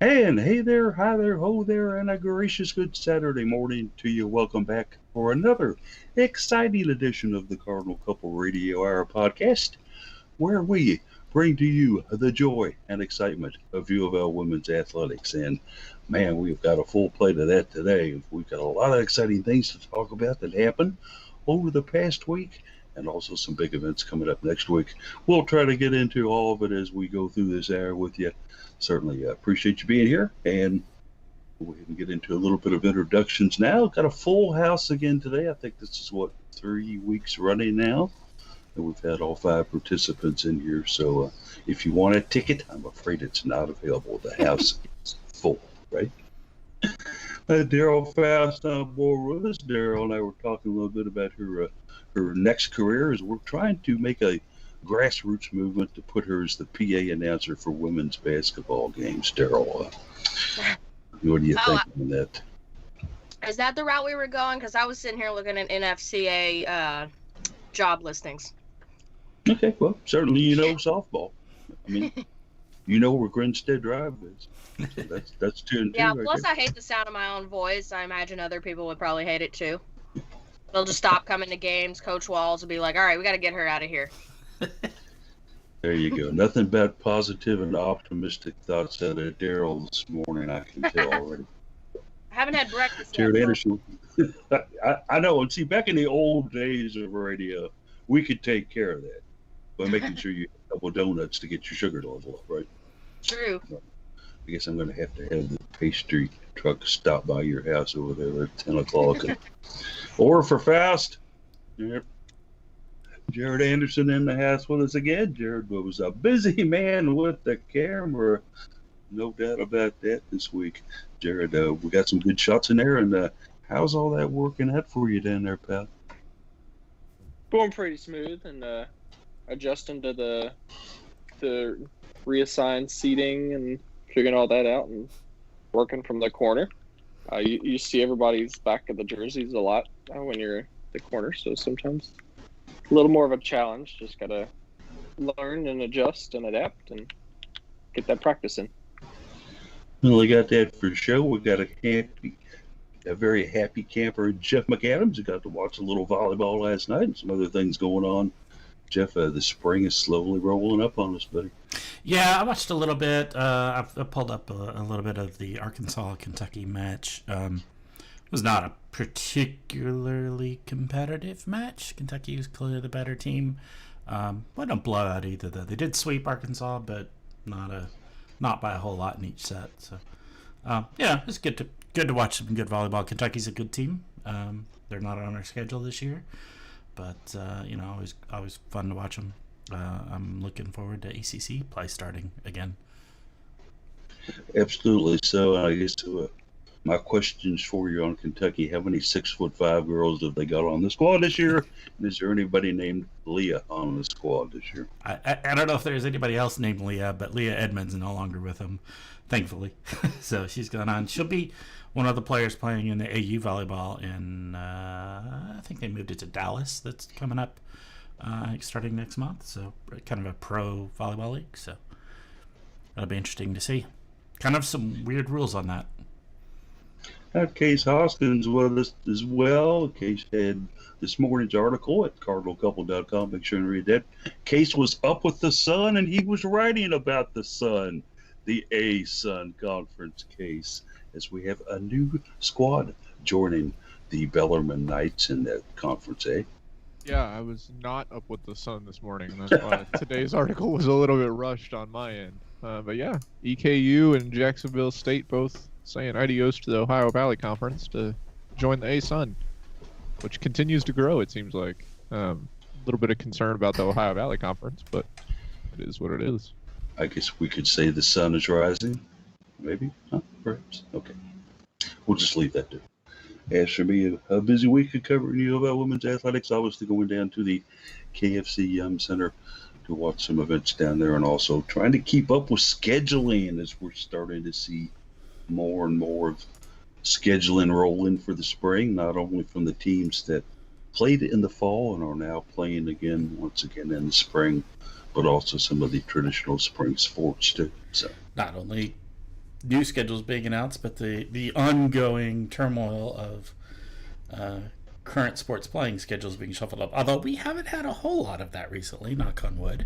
And hey there, hi there, ho there, and a gracious good Saturday morning to you. Welcome back for another exciting edition of the Cardinal Couple Radio Hour podcast, where we bring to you the joy and excitement of UofL women's athletics. And man, we've got a full plate of that today. We've got a lot of exciting things to talk about that happened over the past week, and also some big events coming up next week. We'll try to get into all of it as we go through this hour with you. Certainly appreciate you being here, and we can get into a little bit of introductions now. Got a full house again today. I think this is 3 weeks running now, and we've had all 5 participants in here. So if you want a ticket, I'm afraid it's not available. The house is full, right? Daryl Faust on board with us. Daryl and I were talking a little bit about her next career as we're trying to make a grassroots movement to put her as the PA announcer for women's basketball games. Daryl, what do you think on that? Is that the route we were going? Because I was sitting here looking at NFCA job listings. Okay, well, certainly you know softball. I mean, you know where Grinstead Drive is. So that's 2 and 2. Yeah, right plus there. I hate the sound of my own voice. I imagine other people would probably hate it too. They'll just stop coming to games. Coach Walls will be like, all right, we got to get her out of here. There you go. Nothing but positive and optimistic thoughts out of Daryl this morning, I can tell already. I haven't had breakfast yet. Jared Anderson. I know. And see, back in the old days of radio, we could take care of that by making sure you have a couple donuts to get your sugar level up, right? True. I guess I'm going to have the pastry truck stop by your house over there at 10 o'clock. Or for Faust. Yep. Jared Anderson in the house with us again. Jared was a busy man with the camera. No doubt about that this week. Jared, we got some good shots in there. And how's all that working out for you down there, pal? Going pretty smooth and adjusting to the reassigned seating and figuring all that out and working from the corner. You see everybody's back of the jerseys a lot when you're at the corner, so sometimes a little more of a challenge. Just got to learn and adjust and adapt and get that practice in. Well, we got that for sure. We got a very happy camper, Jeff McAdams, who got to watch a little volleyball last night and some other things going on. Jeff, the spring is slowly rolling up on us, buddy. Yeah, I watched a little bit. I pulled up a little bit of the Arkansas-Kentucky match. It was not a particularly competitive match. Kentucky was clearly the better team. Wasn't a blowout either, though. They did sweep Arkansas, but not by a whole lot in each set. So, yeah, it's good to watch some good volleyball. Kentucky's a good team. They're not on our schedule this year, but always fun to watch them. I'm looking forward to ACC play starting again. Absolutely. So I guess my questions for you on Kentucky: how many 6'5" girls have they got on the squad this year? And is there anybody named Leah on the squad this year? I don't know if there's anybody else named Leah, but Leah Edmonds is no longer with them, thankfully. So she's gone on. She'll be one of the players playing in the AU volleyball in, I think they moved it to Dallas. That's coming up starting next month. So kind of a pro volleyball league. So that'll be interesting to see. Kind of some weird rules on that. Case Hoskins with us as well. Case had this morning's article at cardinalcouple.com. Make sure and read that. Case was up with the Sun, and he was writing about the Sun, the A-Sun Conference case, as we have a new squad joining the Bellarmine Knights in that Conference A. Yeah, I was not up with the Sun this morning. That's why today's article was a little bit rushed on my end. But yeah, EKU and Jacksonville State both saying adios to the Ohio Valley Conference to join the A-Sun, which continues to grow, it seems like. A little bit of concern about the Ohio Valley Conference, but it is what it is. I guess we could say the sun is rising. Maybe? Huh? Perhaps. Okay. We'll just leave that there. As for me, a busy week of covering UofL women's athletics. Obviously going down to the KFC Yum Center to watch some events down there, and also trying to keep up with scheduling as we're starting to see more and more of scheduling rolling for the spring, not only from the teams that played in the fall and are now playing again once again in the spring, but also some of the traditional spring sports too. So not only new schedules being announced, but the ongoing turmoil of current sports playing schedules being shuffled up. Although we haven't had a whole lot of that recently, knock on wood.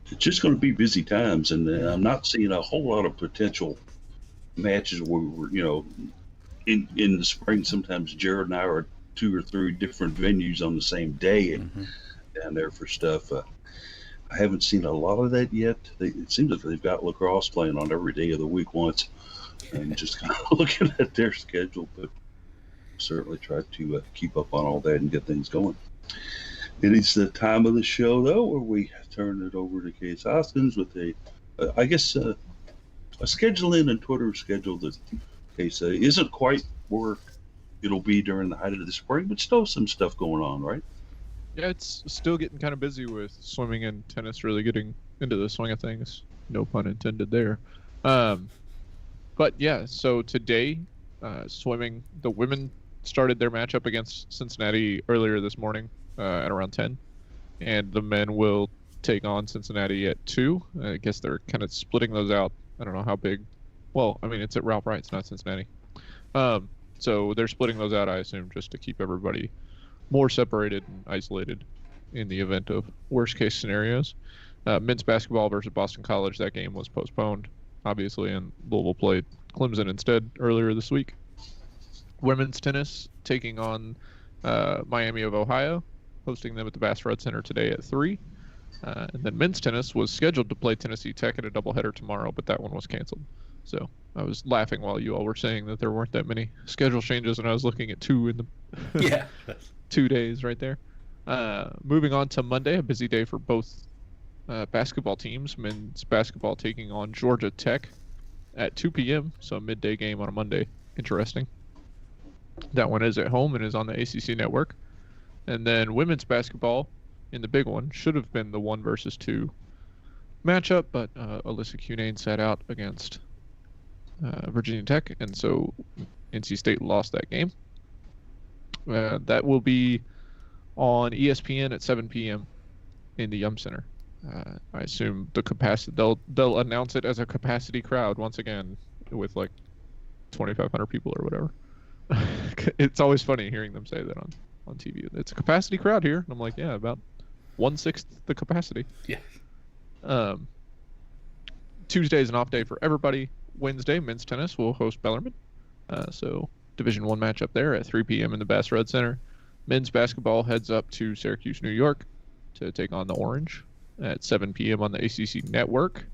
It's just going to be busy times, and I'm not seeing a whole lot of potential matches where we're, in the spring. Sometimes Jared and I are 2 or 3 different venues on the same day and down there for stuff. I haven't seen a lot of that yet. It seems like they've got lacrosse playing on every day of the week once, and just kind of looking at their schedule, but certainly try to keep up on all that and get things going. It is the time of the show, though, where we turn it over to Case Hoskins with a scheduling and Twitter schedule that Case isn't quite where it'll be during the height of the spring, but still some stuff going on, right? Yeah, it's still getting kind of busy with swimming and tennis really getting into the swing of things. No pun intended there. But yeah, so today, swimming, the women started their matchup against Cincinnati earlier this morning at around 10. And the men will take on Cincinnati at 2. I guess they're kind of splitting those out. I don't know how big. Well, I mean, it's at Ralph Wright. It's not Cincinnati. So they're splitting those out, I assume, just to keep everybody more separated and isolated in the event of worst-case scenarios. Men's basketball versus Boston College, that game was postponed, obviously, and Louisville played Clemson instead earlier this week. Women's tennis taking on Miami of Ohio, hosting them at the Bass Rudd Center today at 3. And then men's tennis was scheduled to play Tennessee Tech in a doubleheader tomorrow, but that one was canceled. So I was laughing while you all were saying that there weren't that many schedule changes, and I was looking at 2 in the 2 days right there. Moving on to Monday, a busy day for both basketball teams. Men's basketball taking on Georgia Tech at 2 p.m., so a midday game on a Monday. Interesting. That one is at home and is on the ACC network. And then women's basketball in the big one should have been the 1 versus 2 matchup, but Alyssa Cunane sat out against Virginia Tech, and so NC State lost that game. That will be on ESPN at 7 p.m. in the Yum Center. I assume the capacity they'll announce it as a capacity crowd once again with like 2,500 people or whatever. It's always funny hearing them say that on TV. It's a capacity crowd here, and I'm like, yeah, about 1/6 the capacity. Yeah. Tuesday is an off day for everybody. Wednesday, men's tennis will host Bellarmine. So Division I matchup there at 3 p.m. in the Bass Rudd Center. Men's basketball heads up to Syracuse, New York to take on the Orange at 7 p.m. on the ACC network.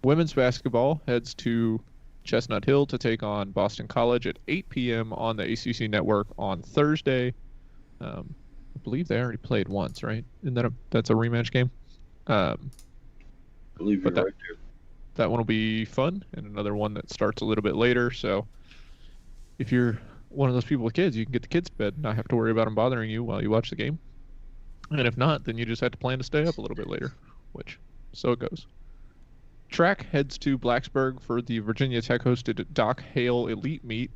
Women's basketball heads to Chestnut Hill to take on Boston College at 8 p.m. on the ACC network on Thursday. I believe they already played once, right? Isn't that's a rematch game? I believe you're right there. That one will be fun, and another one that starts a little bit later. So if you're one of those people with kids, you can get the kids to bed and not have to worry about them bothering you while you watch the game. And if not, then you just have to plan to stay up a little bit later, which so it goes. Track heads to Blacksburg for the Virginia Tech-hosted Doc Hale Elite Meet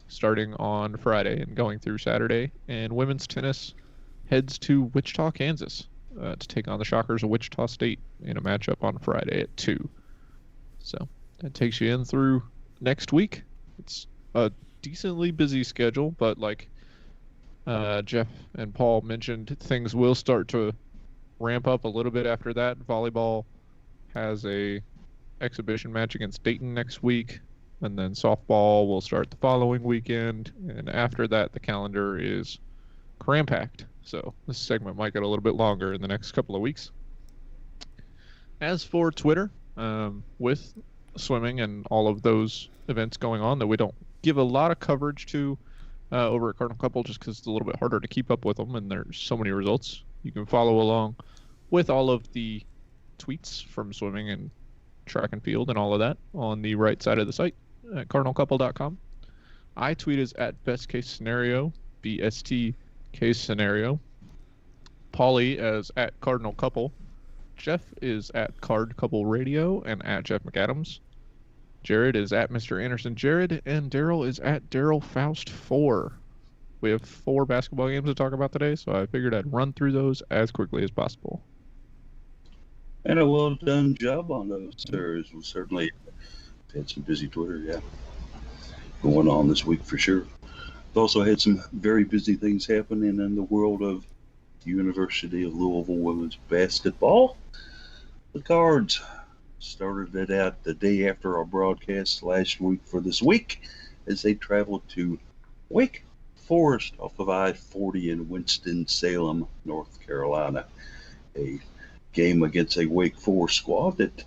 starting on Friday and going through Saturday. And women's tennis heads to Wichita, Kansas to take on the Shockers of Wichita State in a matchup on Friday at 2. So that takes you in through next week. It's a decently busy schedule, but like Jeff and Paul mentioned, things will start to ramp up a little bit after that. Volleyball has a exhibition match against Dayton next week, and then softball will start the following weekend, and after that the calendar is cram-packed. So this segment might get a little bit longer in the next couple of weeks. As for Twitter, with swimming and all of those events going on that we don't give a lot of coverage to over at Cardinal Couple just because it's a little bit harder to keep up with them and there's so many results. You can follow along with all of the tweets from swimming and track and field and all of that on the right side of the site at cardinalcouple.com. I tweet is at best case scenario, BST case scenario. Paulie as at Cardinal Couple. Jeff is at Card Couple Radio and at Jeff McAdams. Jared is at Mr. Anderson Jared, and Daryl is at Daryl Faust 4. We have 4 basketball games to talk about today, so I figured I'd run through those as quickly as possible. And a well done job on those, sir. We certainly had some busy Twitter, going on this week for sure. We've also had some very busy things happening in the world of University of Louisville women's basketball. The Cards started it out the day after our broadcast last week for this week as they traveled to Wake Forest off of I-40 in Winston-Salem, North Carolina. A game against a Wake Forest squad that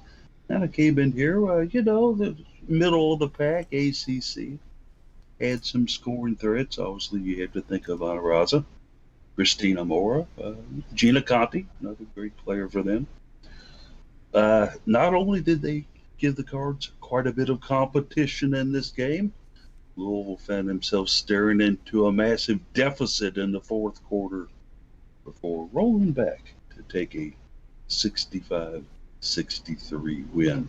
kind of came in here, the middle of the pack, ACC. Had some scoring threats. Obviously, you had to think of Anaraza, Christina Mora, Gina Conti, another great player for them. Not only did they give the Cards quite a bit of competition in this game, Louisville found themselves staring into a massive deficit in the fourth quarter before rolling back to take a 65-63 win.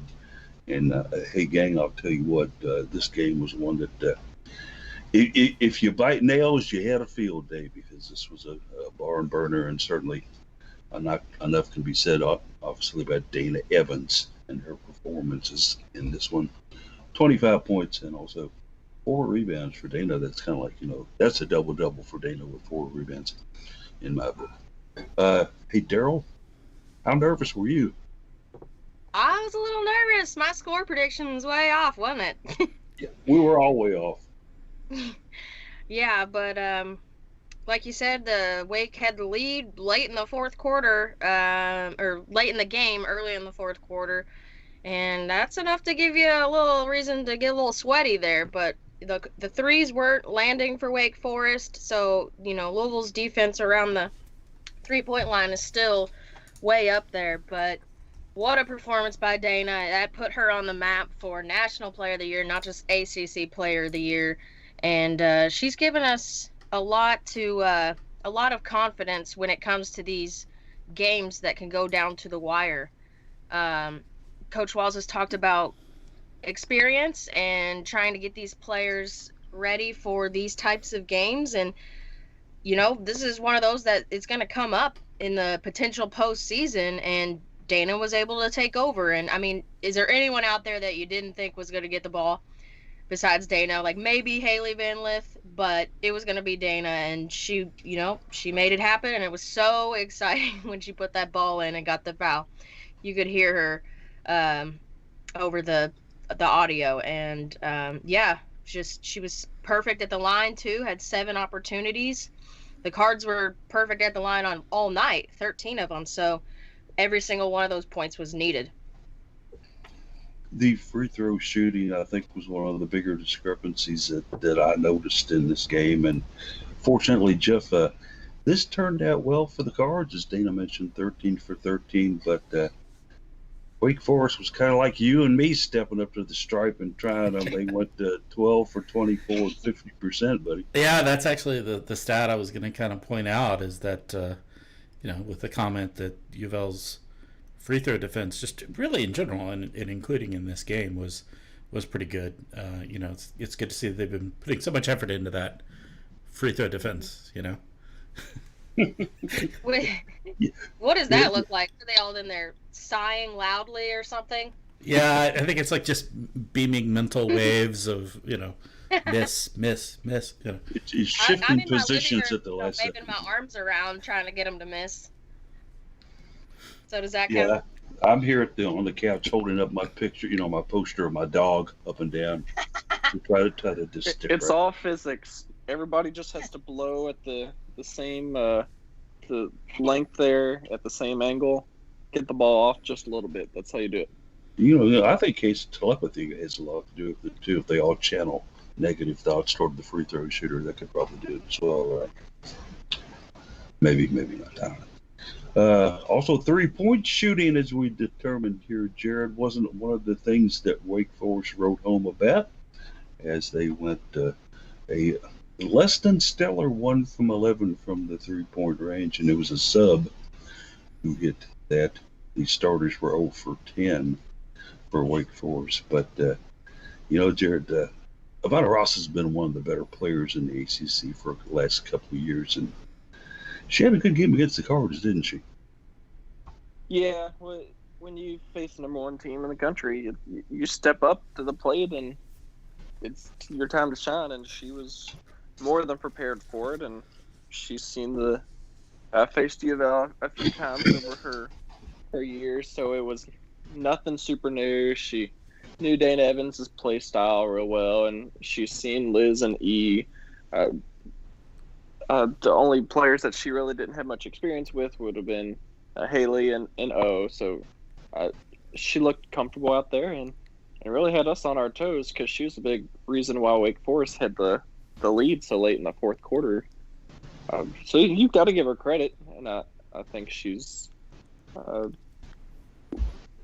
And, hey, gang, I'll tell you what, this game was one that if you bite nails, you had a field day, because this was a barn burner, and certainly not enough can be said, obviously, about Dana Evans and her performances in this one. 25 points and also 4 rebounds for Dana. That's kind of like, that's a double-double for Dana with 4 rebounds in my book. Hey, Daryl, how nervous were you? I was a little nervous. My score prediction was way off, wasn't it? Yeah, we were all way off. Yeah, but like you said, the Wake had the lead late in the fourth quarter, or late in the game, early in the fourth quarter, and that's enough to give you a little reason to get a little sweaty there. But the threes weren't landing for Wake Forest, so Louisville's defense around the 3-point line is still way up there. But what a performance by Dana! That put her on the map for National Player of the Year, not just ACC Player of the Year. And she's given us a lot of confidence when it comes to these games that can go down to the wire. Coach Walls has talked about experience and trying to get these players ready for these types of games. And, this is one of those that it's going to come up in the potential postseason, and Dana was able to take over. And, I mean, is there anyone out there that you didn't think was going to get the ball besides Dana? Like maybe Haley Van Lith, but it was going to be Dana, and she made it happen, and it was so exciting when she put that ball in and got the foul. You could hear her over the audio, and she was perfect at the line too, had 7 opportunities. The Cards were perfect at the line on all night, 13 of them, so every single one of those points was needed. The free throw shooting, I think, was one of the bigger discrepancies that I noticed in this game. And fortunately, Jeff, this turned out well for the Cards, as Dana mentioned, 13 for 13. But Wake Forest was kind of like you and me stepping up to the stripe and trying them. They went to 12 for 24 and 50%, buddy. Yeah, that's actually the stat I was going to kind of point out, is that, with the comment that UofL's free throw defense, just really in general and including in this game, was pretty good. It's good to see that they've been putting so much effort into that free throw defense. What does that look like? Are they all in there sighing loudly or something? Yeah, I think it's like just beaming mental waves of miss. It's shifting positions at the last second. Waving my arms around trying to get them to miss. So does that count? Yeah, I'm here on the couch holding up my picture, my poster of my dog up and down. To try to just stick It's right. all physics. Everybody just has to blow at the same the length there at the same angle. Get the ball off just a little bit. That's how you do it. I think case telepathy has a lot to do with it too. If they all channel negative thoughts toward the free throw shooter, that could probably do it as well, right? Maybe not. I don't know. Also, 3-point shooting, as we determined here, Jared, wasn't one of the things that Wake Forest wrote home about, as they went a less than stellar 1 from 11 from the 3-point range, and it was a sub who hit that. The starters were 0 for 10 for Wake Forest. But, Jared, Ivana Ross has been one of the better players in the ACC for the last couple of years, and she had a good game against the Cards, didn't she? Yeah, well, when you face the number one team in the country, you step up to the plate and it's your time to shine. And she was more than prepared for it, and she's seen the faced UofL a few times over her years, so it was nothing super new. She knew Dana Evans' play style real well, and she's seen Liz and E. The only players that she really didn't have much experience with would have been Haley and O. So she looked comfortable out there and really had us on our toes because she was a big reason why Wake Forest had the lead so late in the fourth quarter. So you've got to give her credit, and I think she's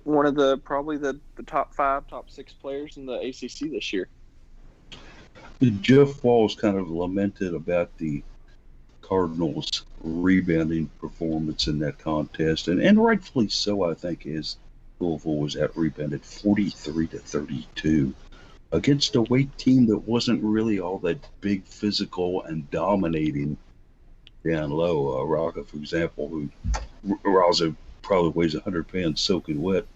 one of probably the top 5, top 6 players in the ACC this year. Jeff Walls kind of lamented about the Cardinals' rebounding performance in that contest, and rightfully so, I think, as Louisville was out-rebounded 43-32 against a Wake team that wasn't really all that big, physical, and dominating down low. Raka, for example, who Raza probably weighs 100 pounds soaking wet,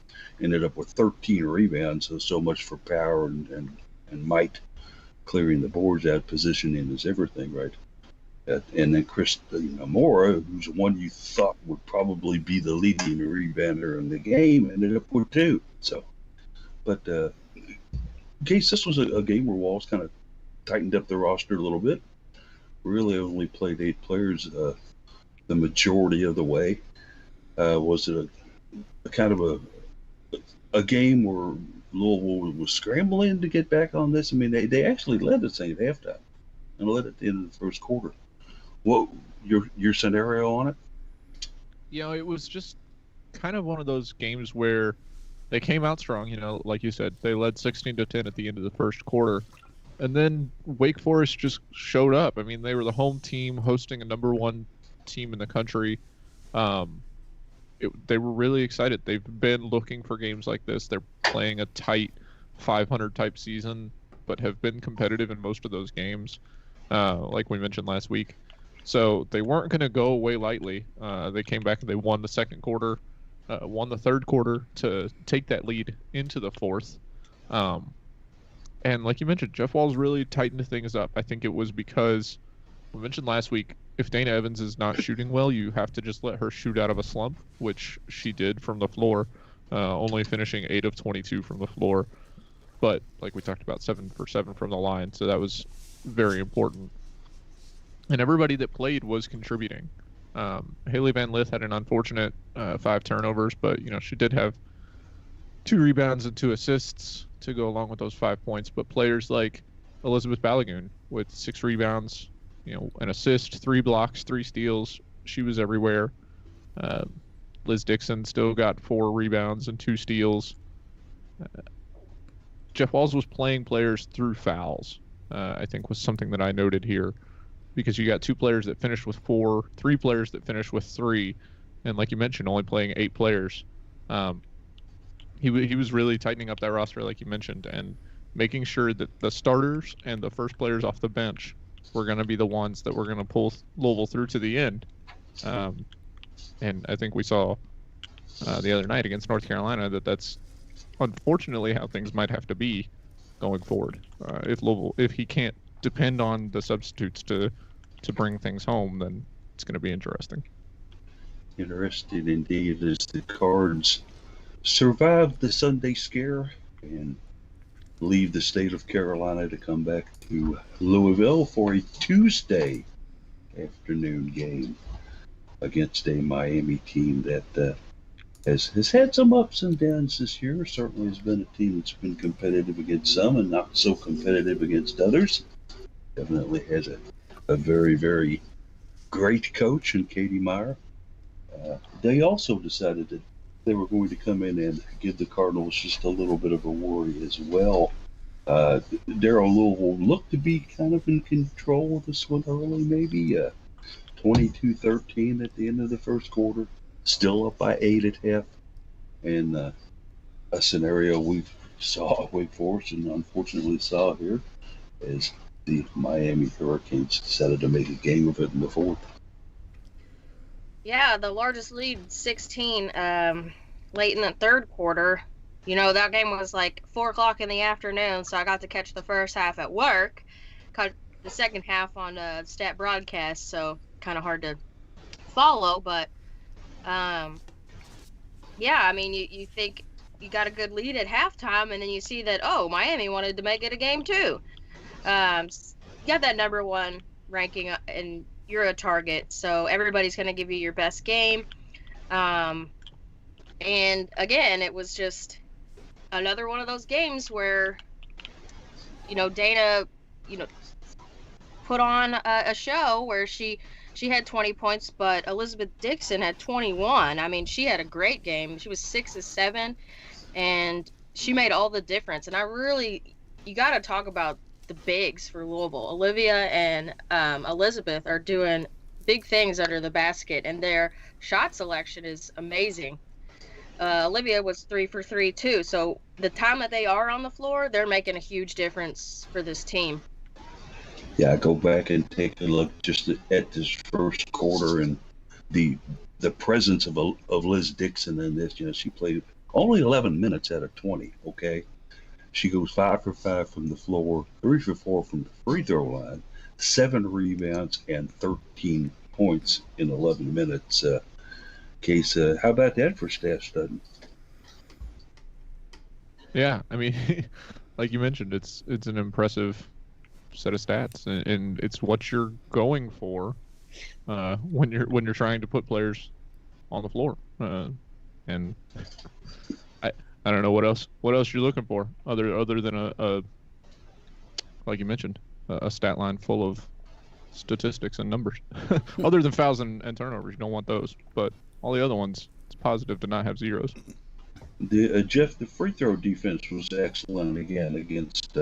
ended up with 13 rebounds, so much for power and might, clearing the boards out, positioning is everything, right? And then Chris Mora, who's the one you thought would probably be the leading rebounder in the game, ended up with 2. So, but in case this was a game where Walls kind of tightened up the roster a little bit, really only played 8 players the majority of the way. Was it a kind of a game where Louisville was scrambling to get back on this? I mean, they actually led the thing at halftime and led at the end of the first quarter. What your scenario on it? It was just kind of one of those games where they came out strong. Like you said, they led 16-10 at the end of the first quarter, and then Wake Forest just showed up. I mean, they were the home team hosting a number 1 team in the country. They were really excited. They've been looking for games like this. They're playing a tight 500 type season, but have been competitive in most of those games, like we mentioned last week. So they weren't going to go away lightly. They came back and they won the second quarter, won the third quarter to take that lead into the fourth. And like you mentioned, Jeff Walls really tightened things up. I think it was because we mentioned last week, if Dana Evans is not shooting well, you have to just let her shoot out of a slump, which she did from the floor, only finishing 8 of 22 from the floor. But like we talked about, 7 for 7 from the line, so that was very important. And everybody that played was contributing. Haley Van Lith had an unfortunate 5 turnovers, but she did have 2 rebounds and 2 assists to go along with those 5 points. But players like Elizabeth Balagoon with 6 rebounds, an assist, 3 blocks, 3 steals. She was everywhere. Liz Dixon still got 4 rebounds and 2 steals. Jeff Walls was playing players through fouls, I think was something that I noted here, because you got 2 players that finished with 4, 3 players that finished with 3, and like you mentioned, only playing 8 players. He was really tightening up that roster, like you mentioned, and making sure that the starters and the first players off the bench were going to be the ones that were going to pull Louisville through to the end. And I think we saw the other night against North Carolina that's unfortunately how things might have to be going forward. If he can't depend on the substitutes to bring things home, then it's going to be interesting. Interesting indeed, as the Cards survive the Sunday scare and leave the state of Carolina to come back to Louisville for a Tuesday afternoon game against a Miami team that has had some ups and downs this year. Certainly has been a team that's been competitive against some and not so competitive against others. Definitely has a very, very great coach in Katie Meyer. They also decided that they were going to come in and give the Cardinals just a little bit of a worry as well. Daryl Louisville looked to be kind of in control of this one early, maybe 22-13 at the end of the first quarter, still up by 8 at half, and a scenario we saw at Wake Forest and unfortunately saw here as the Miami Hurricanes decided to make a game of it in the fourth. Yeah, the largest lead, 16. late in the third quarter. You know, that game was like 4 o'clock in the afternoon, so I got to catch the first half at work. Caught the second half on stat broadcast, so kind of hard to follow. But, yeah, I mean, you think you got a good lead at halftime, and then you see that, oh, Miami wanted to make it a game too. You got that number one ranking, and you're a target, so everybody's going to give you your best game. And again, it was just another one of those games where, you know, Dana, you know, put on a show where she had 20 points, but Elizabeth Dixon had 21. I mean, she had a great game. She was 6 of 7, and she made all the difference. And you got to talk about the bigs for Louisville. Olivia and Elizabeth are doing big things under the basket, and their shot selection is amazing. Olivia was 3 for 3 too. So the time that they are on the floor, they're making a huge difference for this team. Yeah, go back and take a look just at this first quarter and the presence of Liz Dixon in this. You know, she played only 11 minutes out of 20. Okay, she goes 5 for 5 from the floor, 3 for 4 from the free throw line, 7 rebounds and 13 points in 11 minutes. Case, how about that for staff study? Yeah, I mean, like you mentioned, it's an impressive set of stats, and it's what you're going for when you're trying to put players on the floor. And I don't know what else you're looking for other than a like you mentioned, a stat line full of statistics and numbers. Other than fouls and turnovers, you don't want those, but all the other ones, it's positive to not have zeros. Jeff, the free throw defense was excellent again against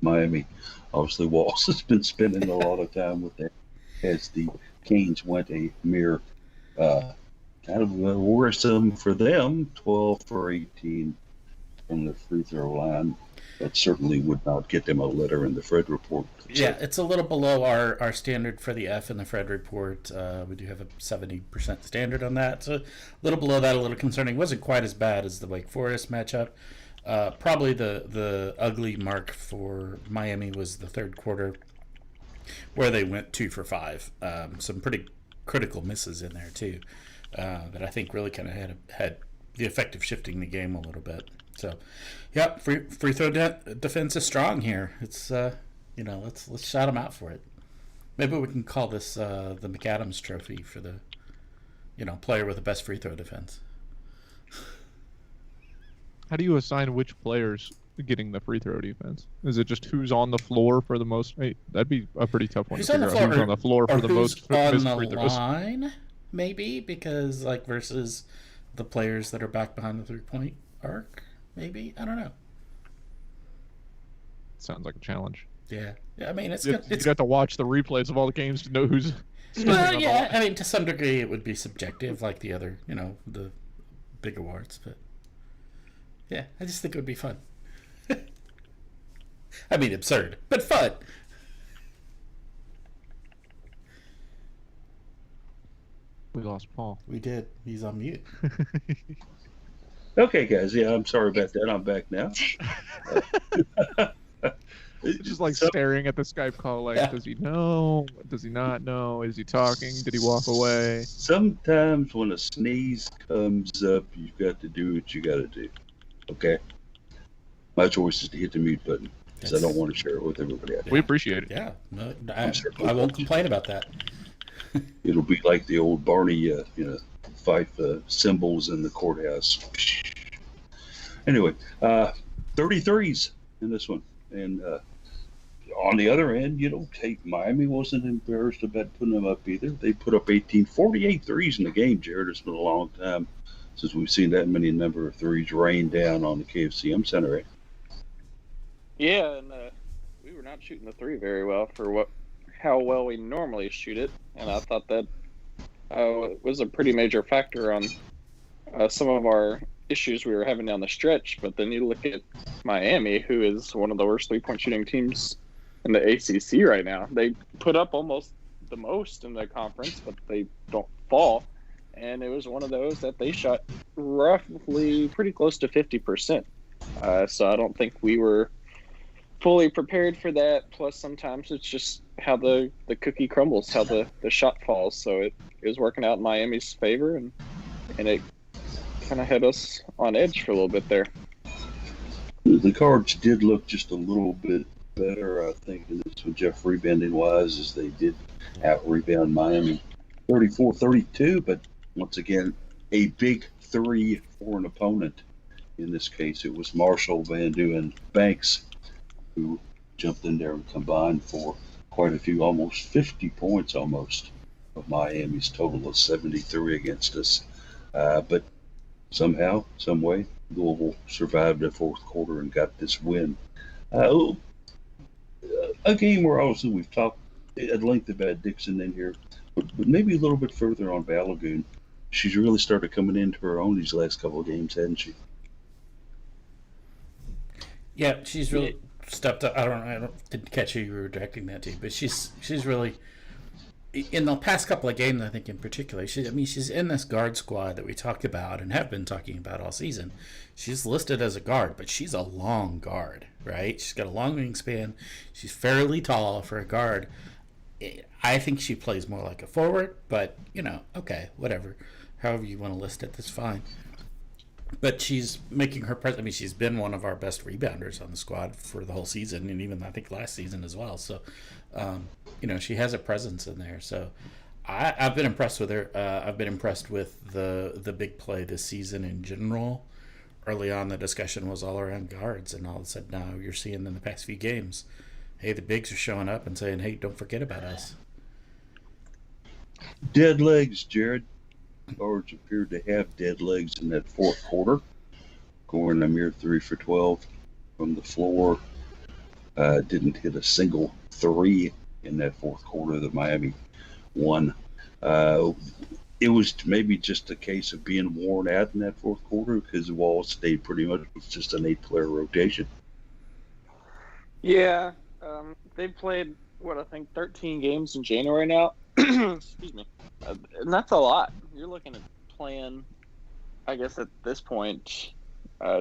Miami. Obviously, Walsh has been spending a lot of time with that as the Canes went a mere kind of worrisome for them, 12 for 18 from the free throw line. That certainly would not get them a letter in the Fred report. Yeah, it's a little below our standard for the F in the Fred report. We do have a 70% standard on that. So a little below that, a little concerning. It wasn't quite as bad as the Wake Forest matchup. Probably the ugly mark for Miami was the third quarter, where they went 2 for 5. Some pretty critical misses in there, too, that I think really kind of had the effect of shifting the game a little bit. So, yeah, free throw defense is strong here. It's let's shout them out for it. Maybe we can call this the McAdams Trophy for the player with the best free throw defense. How do you assign which players getting the free throw defense? Is it just who's on the floor for the most? Hey, that'd be a pretty tough one to figure out. Who's on the floor for the most on the line? Maybe because versus the players that are back behind the 3-point arc. Maybe, I don't know. Sounds like a challenge. Yeah. I mean, you have to watch the replays of all the games to know who's. Well, yeah. I mean, to some degree, it would be subjective, like the other, the big awards. But yeah, I just think it would be fun. I mean, absurd, but fun. We lost Paul. We did. He's on mute. Okay, guys. Yeah, I'm sorry about that. I'm back now. Just like staring at the Skype call, like, Does he know? Does he not know? Is he talking? Did he walk away? Sometimes when a sneeze comes up, you've got to do what you got to do. Okay? My choice is to hit the mute button because I don't want to share it with everybody else. We appreciate it. Yeah. No, I won't complain about that. It'll be like the old Barney, Fife symbols in the courthouse. Anyway, 33s in this one. And on the other end, Miami wasn't embarrassed about putting them up either. They put up 48 threes in the game, Jared. It's been a long time since we've seen that many number of threes rain down on the KFCM Center, right? Yeah, and we were not shooting the three very well for how well we normally shoot it. And I thought that was a pretty major factor on some of our issues we were having down the stretch. But then you look at Miami, who is one of the worst three-point shooting teams in the ACC right now. They put up almost the most in the conference, but they don't fall. and it was one of those that they shot roughly pretty close to 50%. So I don't think we were fully prepared for that. Plus, sometimes it's just how the cookie crumbles, how the shot falls. So it was working out in Miami's favor, and it kind of had us on edge for a little bit there. The Cards did look just a little bit better, I think, in this one, Jeff, rebounding wise, as they did out rebound Miami 34-32. But once again, a big three for an opponent. In this case, it was Marshall, Van Du, and Banks who jumped in there and combined for quite a few, almost 50 points almost of Miami's total of 73 against us. But somehow, some way, Louisville survived the fourth quarter and got this win. A game where obviously we've talked at length about Dixon in here, but maybe a little bit further on Balogun. She's really started coming into her own these last couple of games, hasn't she? Yeah, she's really stepped up. I didn't catch who you were directing that to, but she's really, in the past couple of games, I think in particular, she's in this guard squad that we talked about and have been talking about all season. She's listed as a guard, but she's a long guard, right? She's got a long wingspan. She's fairly tall for a guard. I think she plays more like a forward, but, okay, whatever. However you want to list it, that's fine. But she's making her presence. I mean, she's been one of our best rebounders on the squad for the whole season, and even I think last season as well. So, she has a presence in there. So, I've been impressed with her. I've been impressed with the big play this season in general. Early on, the discussion was all around guards, and all of a sudden now you're seeing in the past few games, hey, the bigs are showing up and saying, hey, don't forget about us. Dead legs, Jared. Cards appeared to have dead legs in that fourth quarter, going a mere 3 for 12 from the floor. Didn't hit a single three in that fourth quarter that Miami won. It was maybe just a case of being worn out in that fourth quarter because the Wall stayed pretty much with just an 8-player rotation. Yeah, they played, I think 13 games in January now. Excuse me. And that's a lot. You're looking at playing, I guess at this point,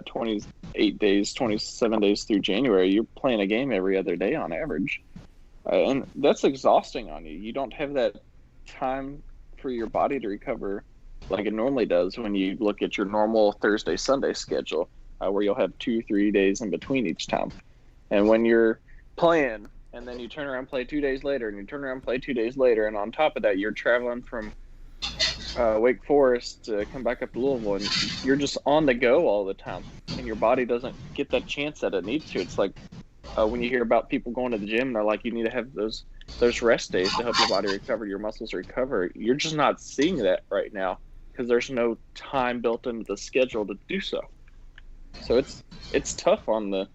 28 days, 27 days through January. You're playing a game every other day on average. And that's exhausting on you. You don't have that time for your body to recover like it normally does when you look at your normal Thursday, Sunday schedule, where you'll have 2-3 days in between each time. And when you're playing, and then you turn around and play 2 days later, and you turn around and play 2 days later, and on top of that, you're traveling from Wake Forest to come back up to Louisville, and you're just on the go all the time, and your body doesn't get that chance that it needs to. It's like when you hear about people going to the gym, they're like, you need to have those rest days to help your body recover, your muscles recover. You're just not seeing that right now because there's no time built into the schedule to do so. So it's tough on the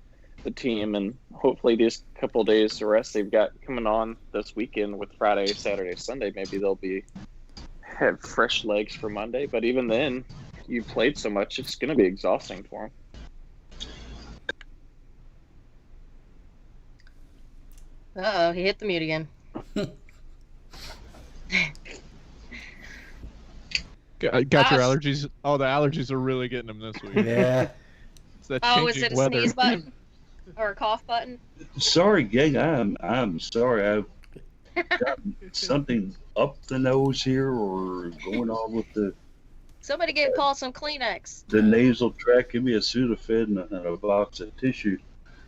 team, and hopefully these couple of days of rest they've got coming on this weekend with Friday, Saturday, Sunday, maybe they'll have fresh legs for Monday. But even then, you've played so much, it's going to be exhausting for them. Uh-oh, he hit the mute again. Got your allergies? Oh, the allergies are really getting him this week. Yeah. It's that Is changing it a weather. sneeze button? Or a cough button? Sorry, gang. I'm sorry. I've got something up the nose here, or going on with the Somebody get Paul some Kleenex. the nasal tract. Give me a Sudafed and a box of tissue or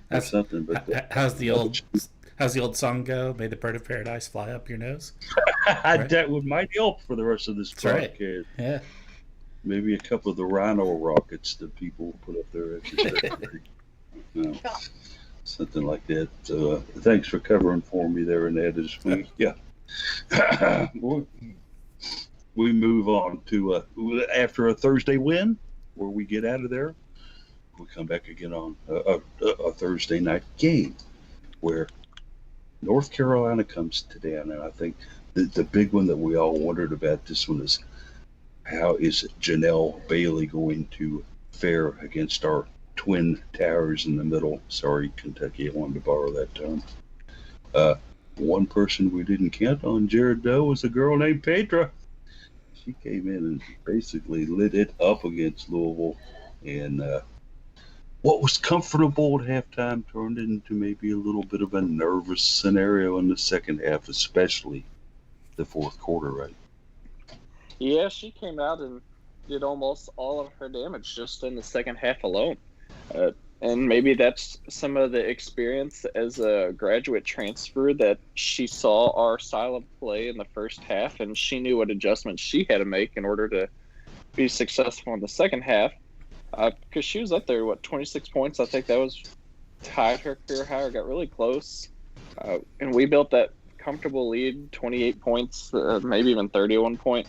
That's- something. But How's the old song go? May the bird of paradise fly up your nose. Right. that would might help for the rest of this That's right. podcast. Yeah. Maybe a couple of the Rhino rockets that people put up there. Something like that. So thanks for covering for me there and that this week. Yeah. We move on to after a Thursday win, where we get out of there, we come back again on a Thursday night game where North Carolina comes to town. And I think the big one that we all wondered about this one is, how is Janelle Bailey going to fare against our twin towers in the middle? Sorry, Kentucky, I wanted to borrow that term. One person we didn't count on, Jared Doe, was a girl named Petra. She came in and basically lit it up against Louisville, and what was comfortable at halftime turned into maybe a little bit of a nervous scenario in the second half, especially the fourth quarter, right? Yeah, she came out and did almost all of her damage just in the second half alone. And maybe that's some of the experience as a graduate transfer that she saw our style of play in the first half, and she knew what adjustments she had to make in order to be successful in the second half. Because she was up there, 26 points? I think that was tied her career high or got really close. And we built that comfortable lead, 28 points, maybe even 30 at one point.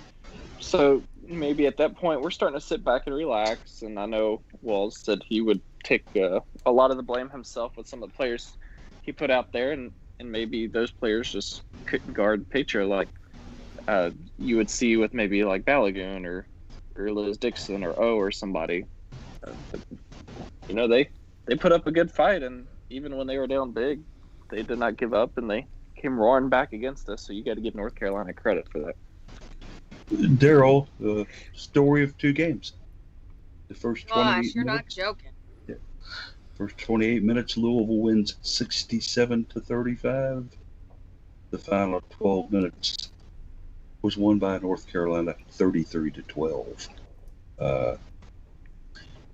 So maybe at that point we're starting to sit back and relax. And I know Walls said he would take a lot of the blame himself with some of the players he put out there. And maybe those players just couldn't guard the picture like you would see with maybe like Balagoon or Liz Dixon or O or somebody. But, you know, they put up a good fight, and even when they were down big, they did not give up, and they came roaring back against us. So you got to give North Carolina credit for that. Daryl, the story of two games. The first 28 Gosh, minutes. you're not joking. Yeah. First 28 minutes, Louisville wins 67-35. The final 12 minutes was won by North Carolina 33-12.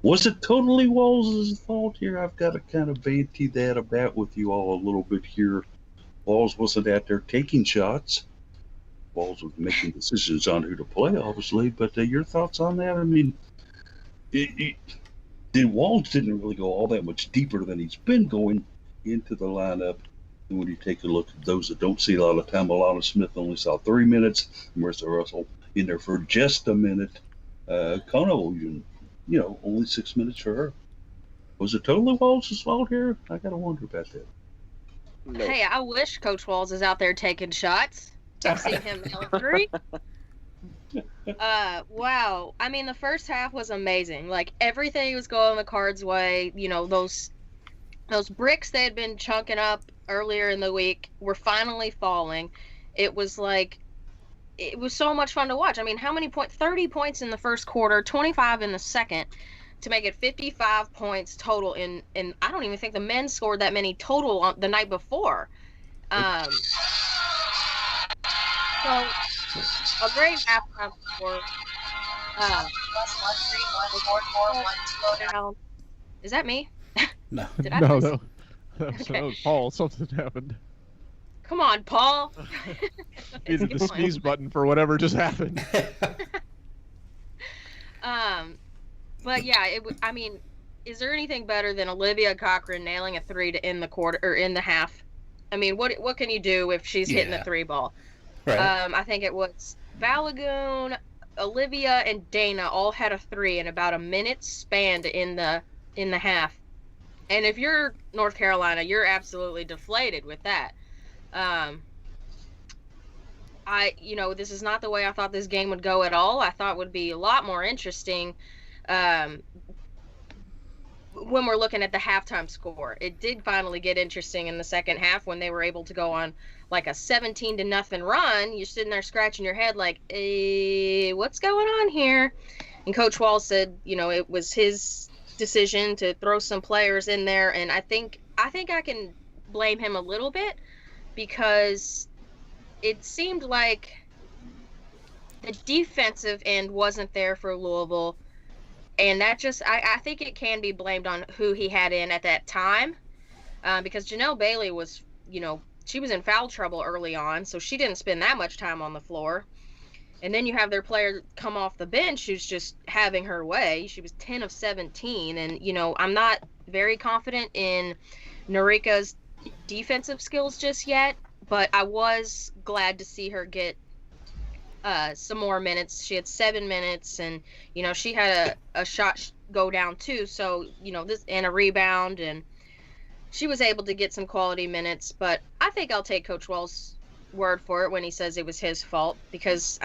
Was it totally Walls' fault here? I've got to kind of banty that about with you all a little bit here. Walls wasn't out there taking shots. Walls was making decisions on who to play, obviously. But your thoughts on that? I mean, Walls didn't really go all that much deeper than he's been going into the lineup. And when you take a look at those that don't see a lot of time, Alana Smith only saw 3 minutes. Marissa Russell in there for just a minute. Kono, only 6 minutes for her. Was it totally Walls' fault here? I got to wonder about that. No. Hey, I wish Coach Walls is out there taking shots. I've seen him nail three. Wow. I mean, the first half was amazing. Like, everything was going the Cards' way. You know, those bricks they had been chunking up earlier in the week were finally falling. It was so much fun to watch. I mean, how many points? 30 points in the first quarter, 25 in the second, to make it 55 points total. And I don't even think the men scored that many total on the night before. So a great halftime score. Is that me? No. Did I No, miss- that was Paul. Something happened. Come on, Paul. Either the sneeze button for whatever just happened. But yeah, I mean, is there anything better than Olivia Cochran nailing a three to end the quarter or in the half? I mean, what can you do if she's hitting the three ball? Right. I think it was Balagoon, Olivia, and Dana all had a three in about a minute span in the half. And if you're North Carolina, you're absolutely deflated with that. This is not the way I thought this game would go at all. I thought it would be a lot more interesting when we're looking at the halftime score. It did finally get interesting in the second half when they were able to go on like a 17-0 run. You're sitting there scratching your head like, what's going on here? And Coach Walls said, it was his decision to throw some players in there, and I think I can blame him a little bit because it seemed like the defensive end wasn't there for Louisville, and that just I think it can be blamed on who he had in at that time, because Janelle Bailey was, she was in foul trouble early on, so she didn't spend that much time on the floor. And then you have their player come off the bench who's just having her way. She was 10 of 17. And, I'm not very confident in Norika's defensive skills just yet. But I was glad to see her get some more minutes. She had 7 minutes. And, she had a shot go down too. So, and a rebound. And she was able to get some quality minutes. But I think I'll take Coach Wells' word for it when he says it was his fault, because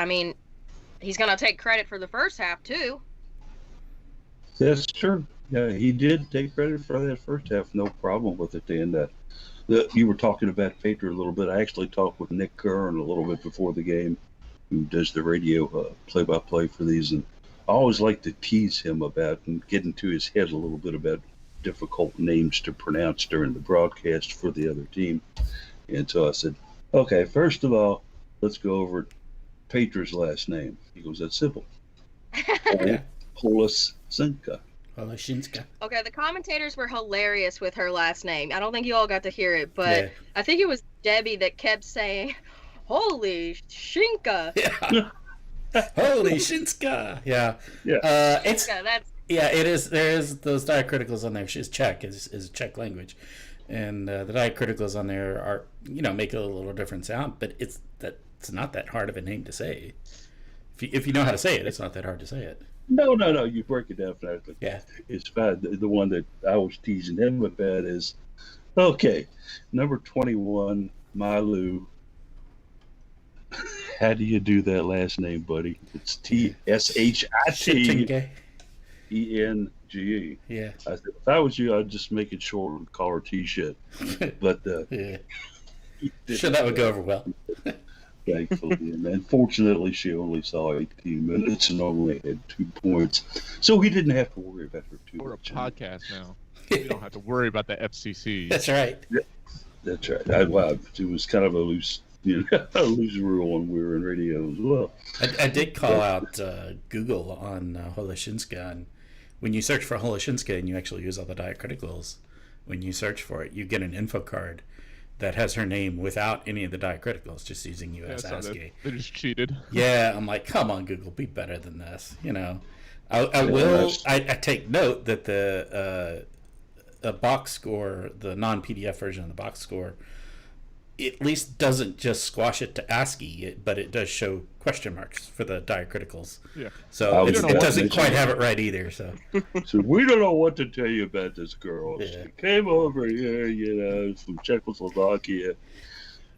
he's gonna take credit for the first half too. That's true. Yeah, he did take credit for that first half, no problem with it. And you were talking about Patriot a little bit. I actually talked with Nick Kern a little bit before the game, who does the radio play-by-play for these, and I always like to tease him about and get into his head a little bit about difficult names to pronounce during the broadcast for the other team. And so I said, okay, first of all, let's go over Petra's last name. He goes, that's simple. Holosinka. Holoshinska. Okay, the commentators were hilarious with her last name. I don't think you all got to hear it, but I think it was Debbie that kept saying, "Holy Shinka." Yeah. Holy Shinska. Yeah. Yeah. It's That's it is. There is those diacriticals on there. She's Czech, is Czech language, and the diacriticals on there are make it a little different sound, but it's not that hard of a name to say. If you know how to say it, it's not that hard to say it. No. You break it down phonetically. Yeah. It's fine. The one that I was teasing him about is, okay, number 21, Malu. How do you do that last name, buddy? It's Tshitenge. Yeah. I said, if I was you, I'd just make it short and call her T-shit. But yeah. Sure, that would go over well. Thankfully, and unfortunately, she only saw 18 minutes and only had 2 points, so he didn't have to worry about her too much. We're a podcast now. We don't have to worry about the FCC. That's right. Yeah, that's right. It was kind of a loose, a loose rule when we were in radio as well. I did call out Google on Holoshinska, and when you search for Holoshinska and you actually use all the diacriticals, when you search for it, you get an info card that has her name without any of the diacriticals, just using US ASCII. They just cheated. Yeah, I'm like, come on, Google, be better than this. I take note that the box score, the non-PDF version of the box score, at least doesn't just squash it to ASCII, but it does show question marks for the diacriticals. Yeah. So it doesn't quite have it right either. So we don't know what to tell you about this girl. Yeah. She came over here, from Czechoslovakia.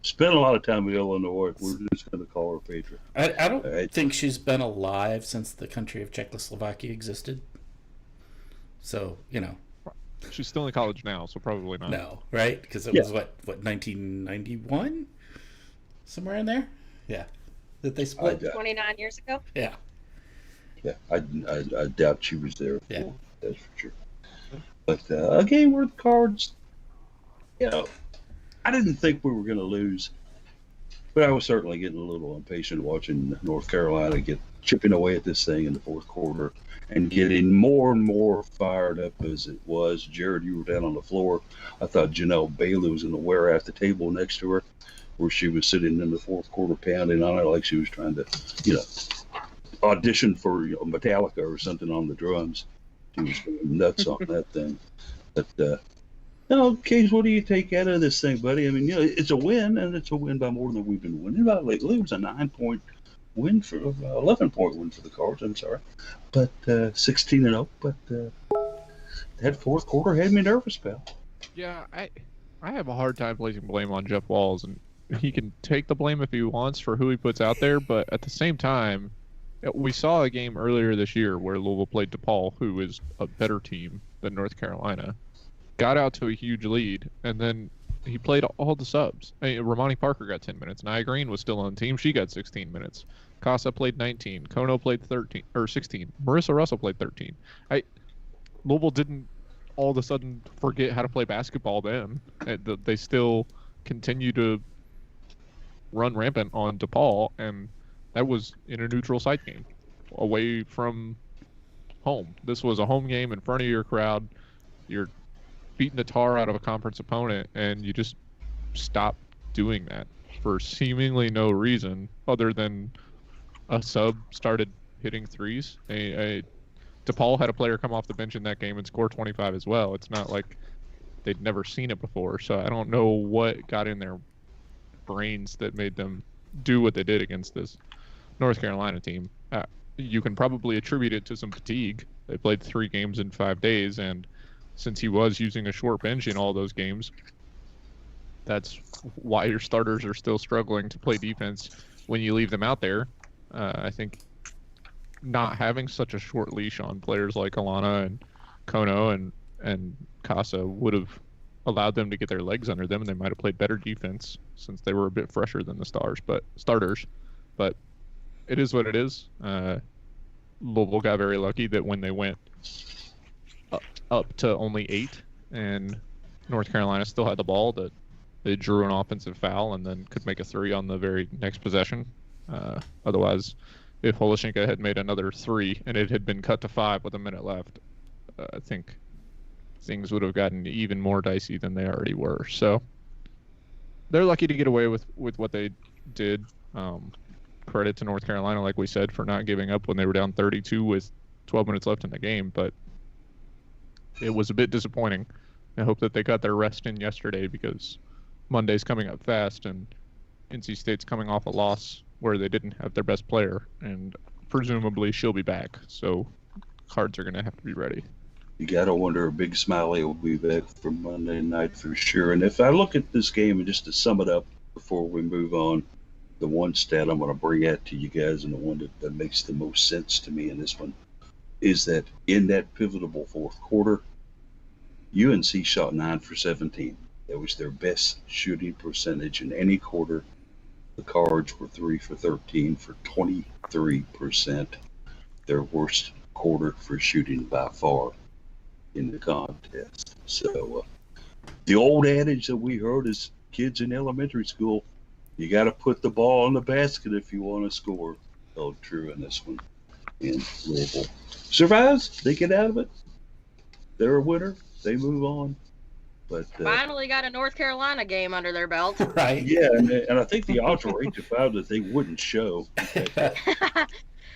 Spent a lot of time in Illinois. We're just going to call her Petra. I don't think she's been alive since the country of Czechoslovakia existed. So, She's still in college now, so probably not. No, right? Because it was, what, 1991? Somewhere in there? Yeah. That they split? 29 years ago. Yeah. Yeah, I doubt she was there. Yeah. That's for sure. But a game worth cards, I didn't think we were going to lose, but I was certainly getting a little impatient watching North Carolina chipping away at this thing in the fourth quarter and getting more and more fired up as it was. Jared, you were down on the floor. I thought Janelle Bailey was going to wear out the table next to her, where she was sitting in the fourth quarter pounding on it like she was trying to, audition for Metallica or something on the drums. She was going nuts on that thing. But, Case, what do you take out of this thing, buddy? I mean, it's a win, and it's a win by more than we've been winning by lately. It was a 9-point win 11-point win for the Cards. I'm sorry, but 16-0. But that fourth quarter had me nervous, pal. Yeah, I have a hard time placing blame on Jeff Walz, and he can take the blame if he wants for who he puts out there. But at the same time, we saw a game earlier this year where Louisville played DePaul, who is a better team than North Carolina. Got out to a huge lead, and then he played all the subs. Romani Parker got 10 minutes. Nia Green was still on the team. She got 16 minutes. Casa played 19. Kono played 16. Marissa Russell played 13. Louisville didn't all of a sudden forget how to play basketball then. They still continue to run rampant on DePaul, and that was in a neutral site game away from home. This was a home game in front of your crowd. You're beating the tar out of a conference opponent, and you just stop doing that for seemingly no reason other than a sub started hitting threes. DePaul had a player come off the bench in that game and score 25 as well. It's not like they'd never seen it before, so I don't know what got in their brains that made them do what they did against this North Carolina team. You can probably attribute it to some fatigue. They played 3 games in 5 days, and since he was using a short bench in all those games, that's why your starters are still struggling to play defense when you leave them out there. I think not having such a short leash on players like Alana and Kono and Casa would have allowed them to get their legs under them, and they might have played better defense since they were a bit fresher than the starters. But it is what it is. Louisville got very lucky that when they went up to only 8 and North Carolina still had the ball, that they drew an offensive foul and then could make a 3 on the very next possession. Otherwise, if Holoshenko had made another 3 and it had been cut to 5 with a minute left, I think things would have gotten even more dicey than they already were. So they're lucky to get away with what they did. Credit to North Carolina, like we said, for not giving up when they were down 32 with 12 minutes left in the game. But it was a bit disappointing. I hope that they got their rest in yesterday, because Monday's coming up fast, and NC State's coming off a loss where they didn't have their best player, and presumably she'll be back. So Cards are going to have to be ready. You got to wonder if Big Smiley will be back for Monday night for sure. And if I look at this game, and just to sum it up before we move on, the one stat I'm going to bring out to you guys, and the one that makes the most sense to me in this one, is that in that pivotal fourth quarter, UNC shot 9 for 17. That was their best shooting percentage in any quarter. The Cards were 3 for 13 for 23%. Their worst quarter for shooting by far in the contest. So the old adage that we heard as kids in elementary school, you got to put the ball in the basket if you want to score, held true in this one. And Louisville survives. They get out of it. They're a winner. They move on. But finally got a North Carolina game under their belt. Right. Yeah, and I think the odds were 8 to 5 that they wouldn't show.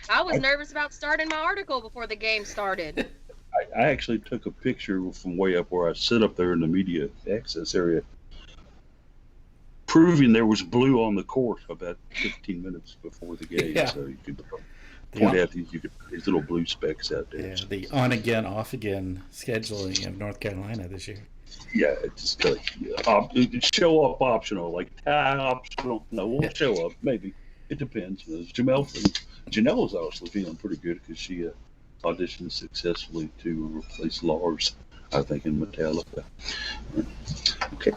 I was nervous about starting my article before the game started. I actually took a picture from way up where I sit up there in the media access area, proving there was blue on the court about 15 minutes before the game. Yeah. So you could point out these little blue specks out there. Yeah, the on again, off again scheduling of North Carolina this year. Yeah, it's just show up optional, like tie optional. No, we'll show up. Maybe it depends. Janelle is obviously feeling pretty good because she auditioned successfully to replace Lars, I think, in Metallica. Okay.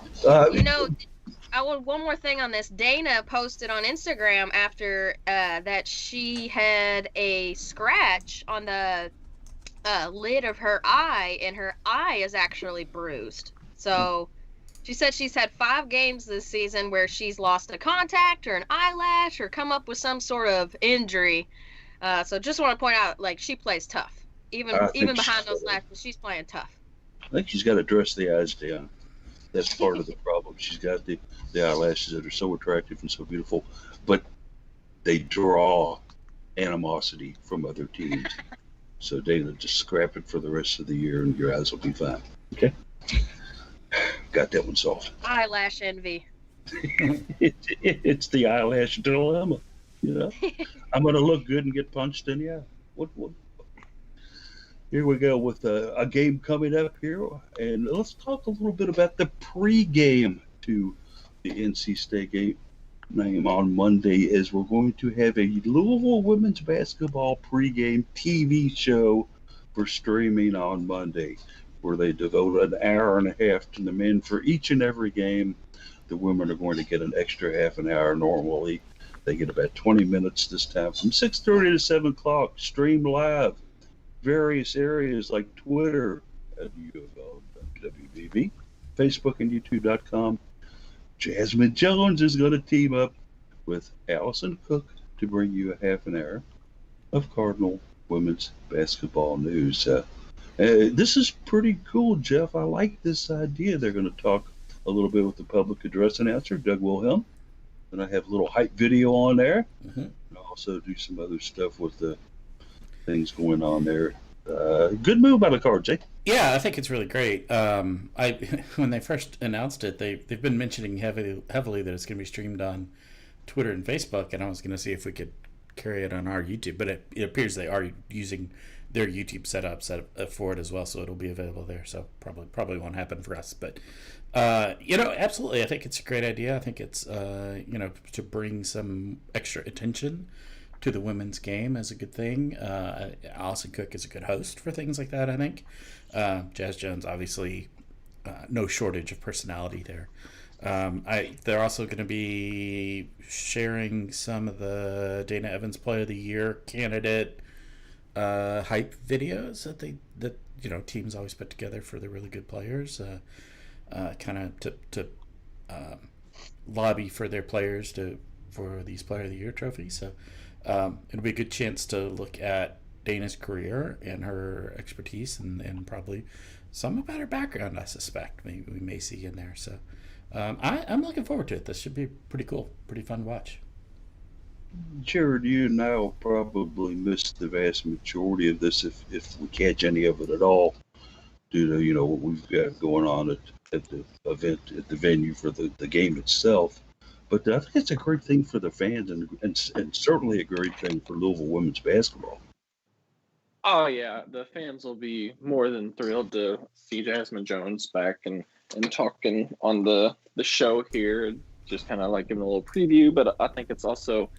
One more thing on this. Dana posted on Instagram after that she had a scratch on the lid of her eye, and her eye is actually bruised. So she said she's had 5 games this season where she's lost a contact or an eyelash or come up with some sort of injury. So just want to point out, like, she plays tough. Even behind those lashes, she's playing tough. I think she's got to dress the eyes down. That's part of the problem. She's got the eyelashes that are so attractive and so beautiful, but they draw animosity from other teams. So Dana, just scrap it for the rest of the year and your eyes will be fine. Okay? Got that one solved. Eyelash envy. It's the eyelash dilemma. You know? I'm going to look good and get punched in the eye. What? Here we go with a game coming up here. And let's talk a little bit about the pregame to the NC State game on Monday, as we're going to have a Louisville women's basketball pregame TV show for streaming on Monday, where they devote an hour and a half to the men for each and every game. The women are going to get an extra half an hour normally. They get about 20 minutes this time from 6:30 to 7 o'clock, streamed live. Various areas like Twitter at UofL, WBB, Facebook and YouTube.com. Jasmine Jones is going to team up with Allison Cook to bring you a half an hour of Cardinal women's basketball news. This is pretty cool, Jeff. I like this idea. They're going to talk a little bit with the public address announcer, Doug Wilhelm. And I have a little hype video on there. Mm-hmm. And I'll also do some other stuff with the things going on there. Good move by the Cards, eh? Yeah, I think it's really great. When they first announced it, they've been mentioning heavily that it's going to be streamed on Twitter and Facebook, and I was going to see if we could carry it on our YouTube, but it appears they are using their YouTube set up for it as well, so it'll be available there. So probably won't happen for us, but absolutely, I think it's a great idea. I think it's to bring some extra attention to the women's game is a good thing. Allison Cook is a good host for things like that, I think. Jazz Jones, obviously, no shortage of personality there. They're also going to be sharing some of the Dana Evans Player of the Year candidate hype videos that teams always put together for the really good players, kind of to lobby for their players for these Player of the Year trophies. So it'll be a good chance to look at Dana's career and her expertise and probably some about her background, I suspect we may see in there. So I'm looking forward to it. This should be pretty cool, pretty fun to watch. Jared, you and I will probably miss the vast majority of this if we catch any of it at all, due to what we've got going on at the event, at the venue for the game itself. But I think it's a great thing for the fans and certainly a great thing for Louisville women's basketball. Oh yeah, the fans will be more than thrilled to see Jasmine Jones back and talking on the show here, just kind of like giving a little preview. But I think it's also,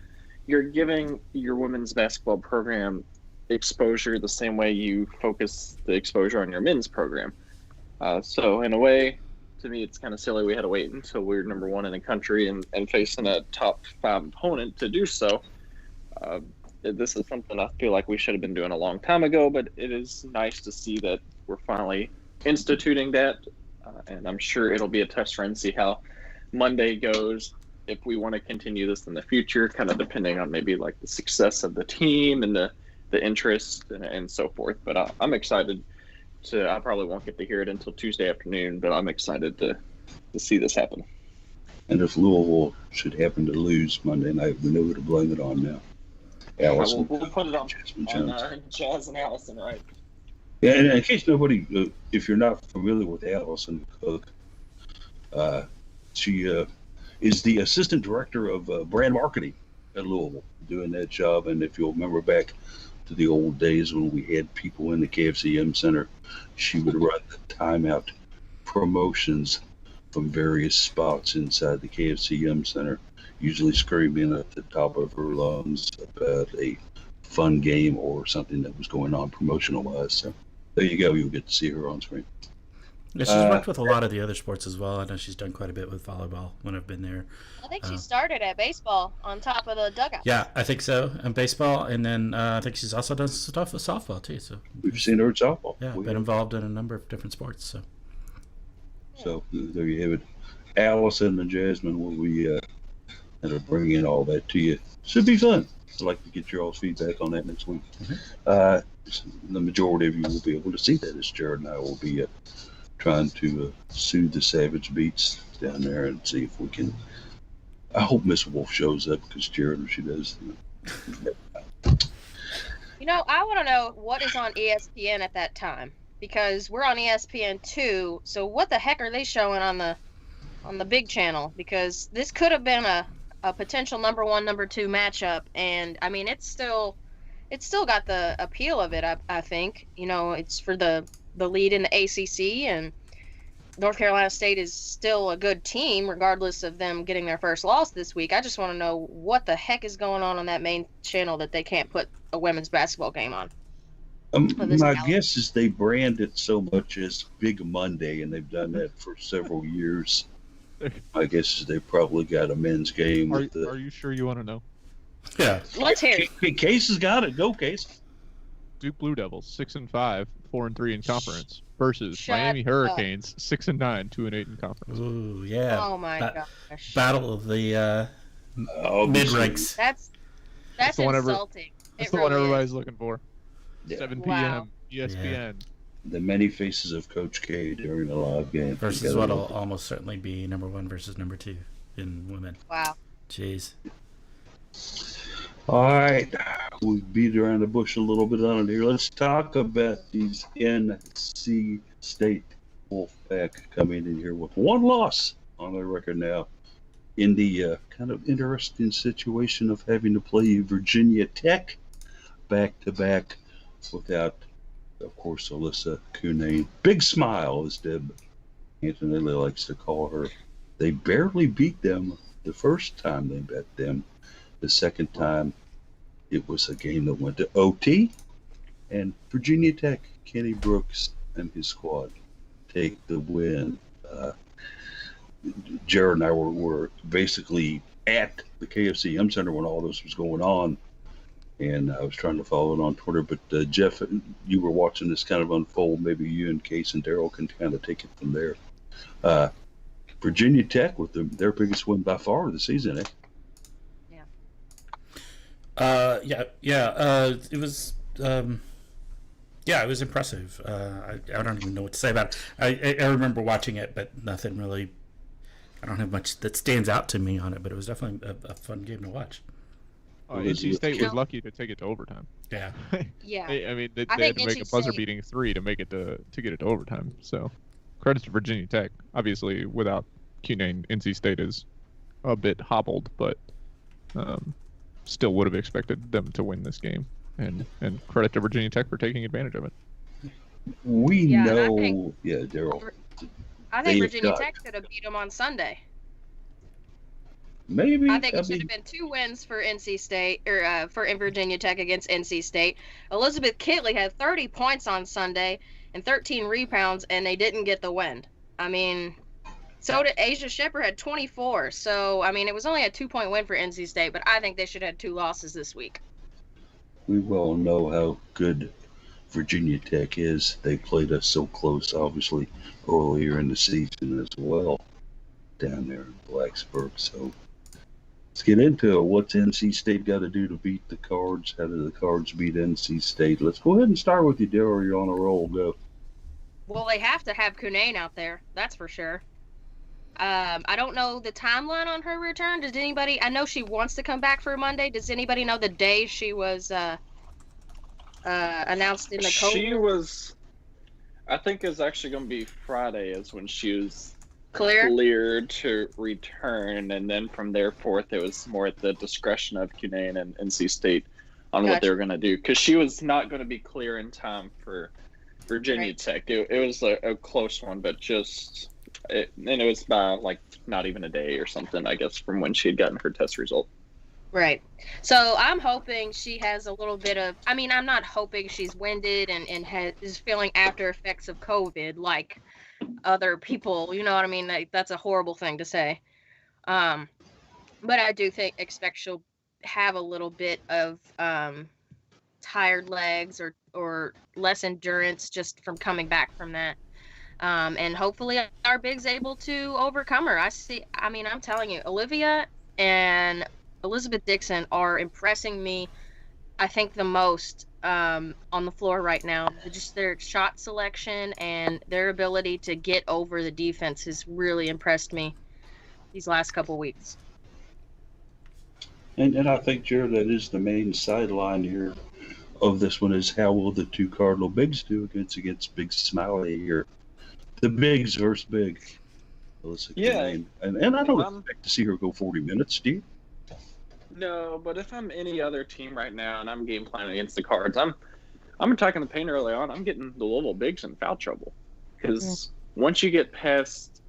you're giving your women's basketball program exposure the same way you focus the exposure on your men's program. So in a way, to me, it's kind of silly we had to wait until we were number one in the country and facing a top 5 opponent to do so. This is something I feel like we should have been doing a long time ago, but it is nice to see that we're finally instituting that. And I'm sure it'll be a test run, see how Monday goes, if we want to continue this in the future, kind of depending on maybe like the success of the team and the interest and so forth. But I'm excited I probably won't get to hear it until Tuesday afternoon, but I'm excited to see this happen. And if Louisville should happen to lose Monday night, we know who to blame it on now. Allison. We'll put it on Jazz and Allison, right? Yeah, and in case nobody, if you're not familiar with Allison Cook, she is the assistant director of brand marketing at Louisville, doing that job. And if you'll remember back to the old days when we had people in the KFCM Center, she would run the timeout promotions from various spots inside the KFCM Center, usually screaming at the top of her lungs about a fun game or something that was going on promotional-wise. So there you go. You'll get to see her on screen. Yeah, she's worked with a lot of the other sports as well. I know she's done quite a bit with volleyball when I've been there. I think she started at baseball on top of the dugout. Yeah, I think so. And baseball, and then I think she's also done some stuff with softball too. So we've seen her at softball. Yeah, been involved in a number of different sports. So there you have it. Allison and Jasmine will be bringing all that to you. Should be fun. I'd like to get your all's feedback on that next week. Mm-hmm. The majority of you will be able to see that, as Jared and I will be trying to soothe the savage beats down there and see if we can. I hope Miss Wolf shows up, because Jared, if she does. I want to know what is on ESPN at that time, because we're on ESPN2. So what the heck are they showing on the big channel? Because this could have been a potential number 1, number 2 matchup, and I mean it's still got the appeal of it. I think it's for the lead in the ACC, and North Carolina State is still a good team regardless of them getting their first loss this week. I just want to know what the heck is going on that main channel that they can't put a women's basketball game on. My guess is they brand it so much as Big Monday, and they've done that for several years. My guess is they probably got a men's game. Are you sure you want to know? Yeah. Let's hear it. Case has got it. Go, Case. Duke Blue Devils 6-5, 4-3 in conference versus Shut Miami up. Hurricanes 6-9, 2-8 in conference. Ooh, yeah. Oh my gosh. Battle of the mid ranks. That's the one insulting. That's the one everybody's looking for. Yeah. 7 p.m. Wow. ESPN. The many faces of Coach K during the live game. Versus what will almost certainly be number 1 versus number 2 in women. Wow. Jeez. All right, we beat around the bush a little bit on it here. Let's talk about these NC State Wolfpack coming in here with 1 loss on their record now, in the kind of interesting situation of having to play Virginia Tech back-to-back without, of course, Alyssa Cunane. Big Smile, as Deb Antonelli likes to call her. They barely beat them the first time they bet them. The second time, it was a game that went to OT, and Virginia Tech, Kenny Brooks and his squad take the win. Jared and I were basically at the KFC Center when all this was going on, and I was trying to follow it on Twitter. But Jeff, you were watching this kind of unfold. Maybe you and Case and Daryl can kind of take it from there. Virginia Tech with their biggest win by far of the season. It was. It was impressive. I don't even know what to say about it. I remember watching it, but nothing really. I don't have much that stands out to me on it, but it was definitely a fun game to watch. NC State was lucky to take it to overtime. Yeah. Yeah. I mean, they had to make a buzzer-beating 3 to make it to get it to overtime. So, credit to Virginia Tech. Obviously, without Cunane, NC State is a bit hobbled, but still would have expected them to win this game. And credit to Virginia Tech for taking advantage of it. We know, Daryl. I think Virginia Tech could have beat them on Sunday. Maybe. I think it should have been 2 wins for NC State, or for Virginia Tech against NC State. Elizabeth Kitley had 30 points on Sunday and 13 rebounds, and they didn't get the win. I mean, so did Asia Shepherd had 24. So, I mean, it was only a 2-point win for NC State, but I think they should have had 2 losses this week. We well know how good Virginia Tech is. They played us so close, obviously, earlier in the season as well, down there in Blacksburg. So let's get into it. What's NC State got to do to beat the Cards? How do the Cards beat NC State? Let's go ahead and start with you, Daryl. You're on a roll. Go. Well, they have to have Cunane out there. That's for sure. I don't know the timeline on her return. Does anybody? I know she wants to come back for Monday. Does anybody know the day she was announced in the code? She was. I think it's actually going to be Friday is when she was cleared to return, and then from there forth, it was more at the discretion of Cunane and NC State on what they were going to do, because she was not going to be clear in time for Virginia Tech. It was a close one, but just. And it was by like not even a day or something, I guess, from when she had gotten her test result. Right. So I'm hoping she has a little bit of. I mean, I'm not hoping she's winded and is feeling after effects of COVID like other people. You know what I mean? That's a horrible thing to say. But I do expect she'll have a little bit of tired legs or less endurance just from coming back from that. And hopefully our big's able to overcome her. I'm telling you, Olivia and Elizabeth Dixon are impressing me, I think, the most on the floor right now. Just their shot selection and their ability to get over the defense has really impressed me these last couple weeks. And I think, Jared, that is the main sideline here of this one is how will the 2 Cardinal bigs do against Big Smiley here. The bigs versus big. Alyssa Cunane. And I don't expect to see her go 40 minutes, do you? No, but if I'm any other team right now and I'm game planning against the Cards, I'm attacking the paint early on. I'm getting the Louisville bigs in foul trouble. Because once you get past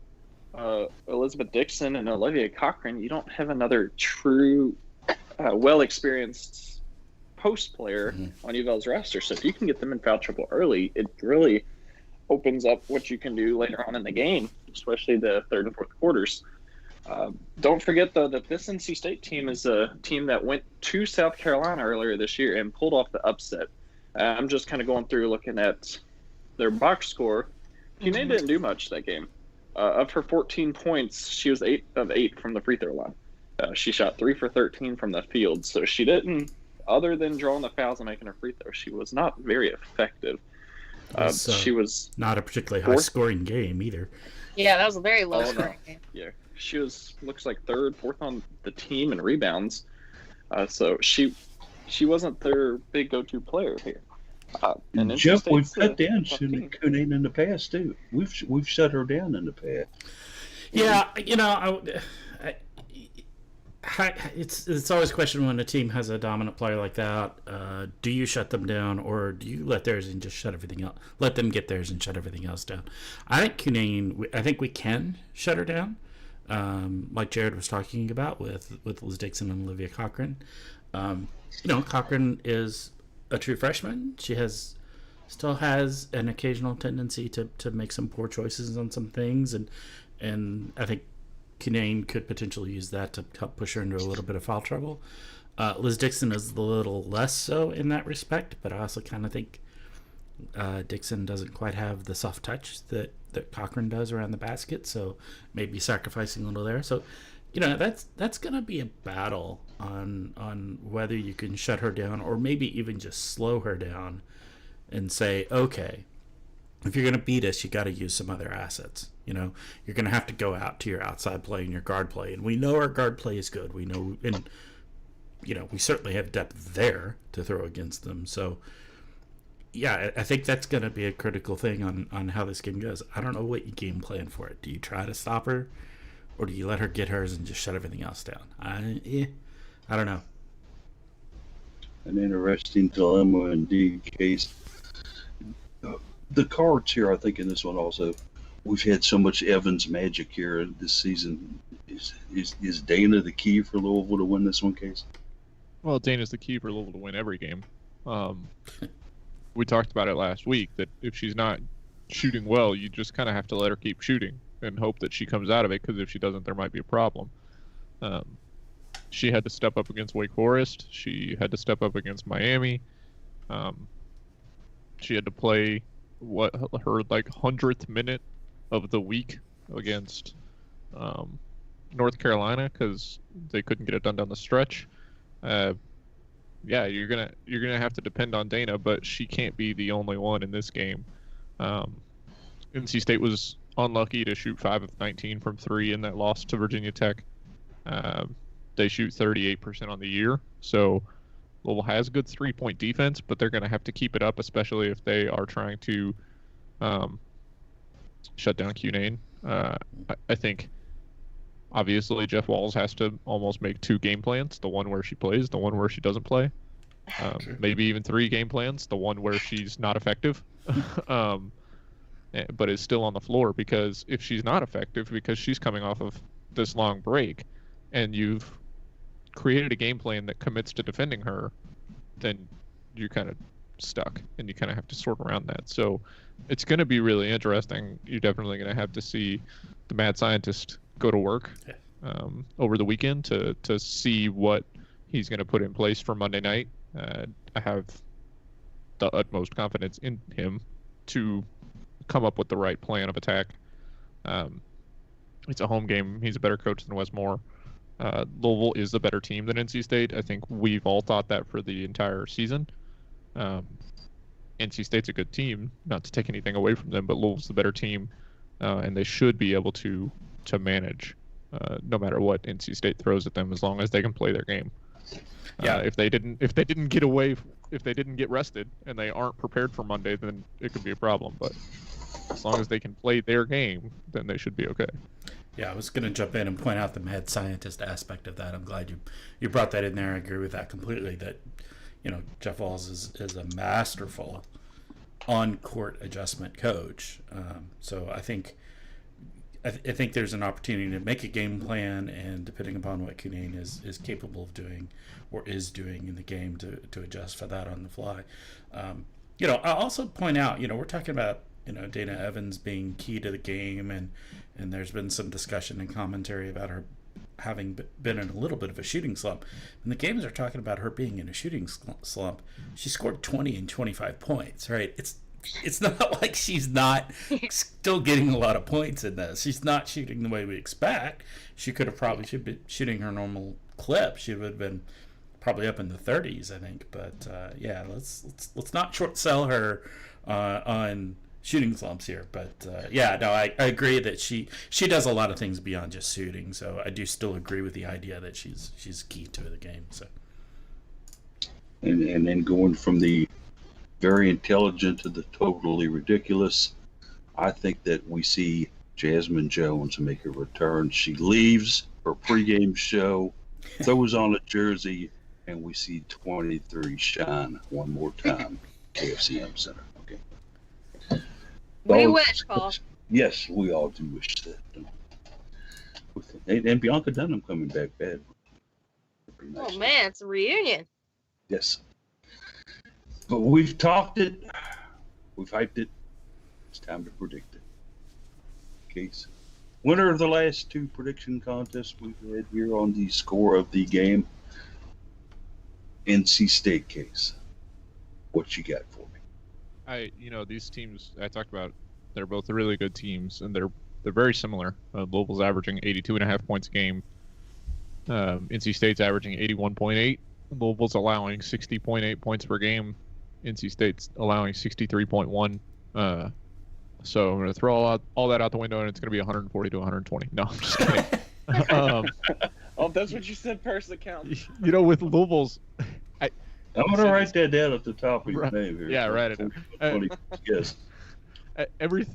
Elizabeth Dixon and Olivia Cochran, you don't have another true, well-experienced post player on UofL's roster. So if you can get them in foul trouble early, it really opens up what you can do later on in the game, especially the third and fourth quarters. Don't forget, though, that this NC State team is a team that went to South Carolina earlier this year and pulled off the upset. I'm just kind of going through looking at their box score. Cunane didn't do much that game. Of her 14 points, she was 8 of 8 from the free throw line. She shot 3 for 13 from the field, so she didn't, other than drawing the fouls and making her free throw, she was not very effective. She was not a particularly high-scoring game either. Yeah, that was a very low-scoring game. Yeah, she looks like third, fourth on the team in rebounds. So she wasn't their big go-to player here. And Jeff, we've cut down Cunane in the past too. We've shut her down in the past. Yeah, it's always a question when a team has a dominant player like that. Do you shut them down, or do you let theirs and just shut everything else? Let them get theirs and shut everything else down. I think Cunane. I think we can shut her down, like Jared was talking about with Liz Dixon and Olivia Cochran. Cochran is a true freshman. She still has an occasional tendency to make some poor choices on some things, and I think Cunane could potentially use that to help push her into a little bit of foul trouble. Liz Dixon is a little less so in that respect, but I also kind of think Dixon doesn't quite have the soft touch that Cochran does around the basket, so maybe sacrificing a little there. So, that's going to be a battle on whether you can shut her down or maybe even just slow her down and say, okay, if you're going to beat us, you got to use some other assets. You're going to have to go out to your outside play and your guard play, and we know our guard play is good. We know, and we certainly have depth there to throw against them. So, yeah, I think that's going to be a critical thing on how this game goes. I don't know what you game plan for it. Do you try to stop her, or do you let her get hers and just shut everything else down? I don't know. An interesting dilemma indeed, Case. The cards here, I think, in this one also, we've had so much Evans magic here this season. Is Dana the key for Louisville to win this one, Case? Well, Dana's the key for Louisville to win every game. We talked about it last week, that if she's not shooting well, you just kind of have to let her keep shooting and hope that she comes out of it, because if she doesn't, there might be a problem. She had to step up against Wake Forest. She had to step up against Miami. She had to play her 100th minute of the week against North Carolina because they couldn't get it done down the stretch. Yeah, you're gonna have to depend on Dana, but she can't be the only one in this game. NC State was unlucky to shoot 5 of 19 from 3 in that loss to Virginia Tech. They shoot 38% on the year, so Louisville has good 3-point defense, but they're going to have to keep it up, especially if they are trying to shut down Cunane. I think obviously Jeff Walz has to almost make 2 game plans, the one where she plays, the one where she doesn't play. Maybe even 3 game plans, the one where she's not effective but is still on the floor, because if she's not effective because she's coming off of this long break and you've created a game plan that commits to defending her, then you're kind of stuck and you kind of have to sort around that. So it's going to be really interesting. You're definitely going to have to see the mad scientist go to work over the weekend to see what he's going to put in place for Monday night. I have the utmost confidence in him to come up with the right plan of attack. It's a home game. He's a better coach than Wes Moore. Louisville is the better team than NC State. I think we've all thought that for the entire season. NC State's a good team, not to take anything away from them, but Louisville's the better team, and they should be able to manage no matter what NC State throws at them, as long as they can play their game. Yeah. If they didn't get rested and they aren't prepared for Monday, then it could be a problem. But as long as they can play their game, then they should be okay. Yeah, I was going to jump in and point out the mad scientist aspect of that. I'm glad you brought that in there. I agree with that completely. That Jeff Walz is a masterful on-court adjustment coach. So I think there's an opportunity to make a game plan, and depending upon what Cunane is capable of doing or is doing in the game, to adjust for that on the fly. I'll also point out, we're talking about Dana Evans being key to the game, and there's been some discussion and commentary about her having been in a little bit of a shooting slump. And the games are talking about her being in a shooting slump. She scored 20 and 25 points, right? It's not like she's not still getting a lot of points in this. She's not shooting the way we expect. She could have probably should be shooting her normal clip. She would have been probably up in the 30s, I think. But yeah, let's not short sell her on shooting slumps here. But I agree that she does a lot of things beyond just shooting. So I do still agree with the idea that she's key to the game. So and then going from the very intelligent to the totally ridiculous, I think that we see Jasmine Jones make a return. She leaves her pregame show, throws on a jersey, and we see 23 shine one more time. KFCM Center. Okay. We wish, Paul. Yes, we all do wish that. And Bianca Dunham coming back bad. Nice. Oh man, it's a reunion. Yes. But we've talked it, we've hyped it. It's time to predict it. Case, winner of the last two prediction contests we've had here on the score of the game, NC State case. What you got for me? These teams I talked about, they're both really good teams, and they're very similar. Louisville's averaging 82.5 points a game. NC State's averaging 81.8. Louisville's allowing 60.8 points per game. NC State's allowing 63.1. So I'm going to throw all that out the window, and it's going to be 140 to 120. No, I'm just kidding. Oh, that's what you said, first account. With Louisville's... I'm going to write that down at the top of your name here. Yeah, write it down. Yes. Every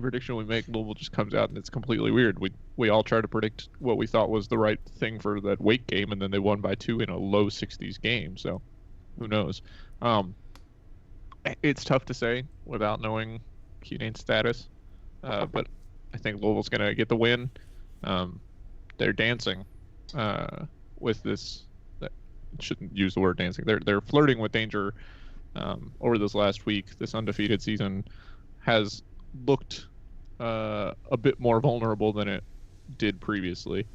prediction we make, Louisville just comes out and it's completely weird. We all try to predict what we thought was the right thing for that Wake game, and then they won by 2 in a low 60s game. So, who knows? It's tough to say without knowing Cunane's status, but I think Louisville's gonna get the win. They're dancing with this. Shouldn't use the word dancing. They're flirting with danger over this last week. This undefeated season has looked a bit more vulnerable than it did previously.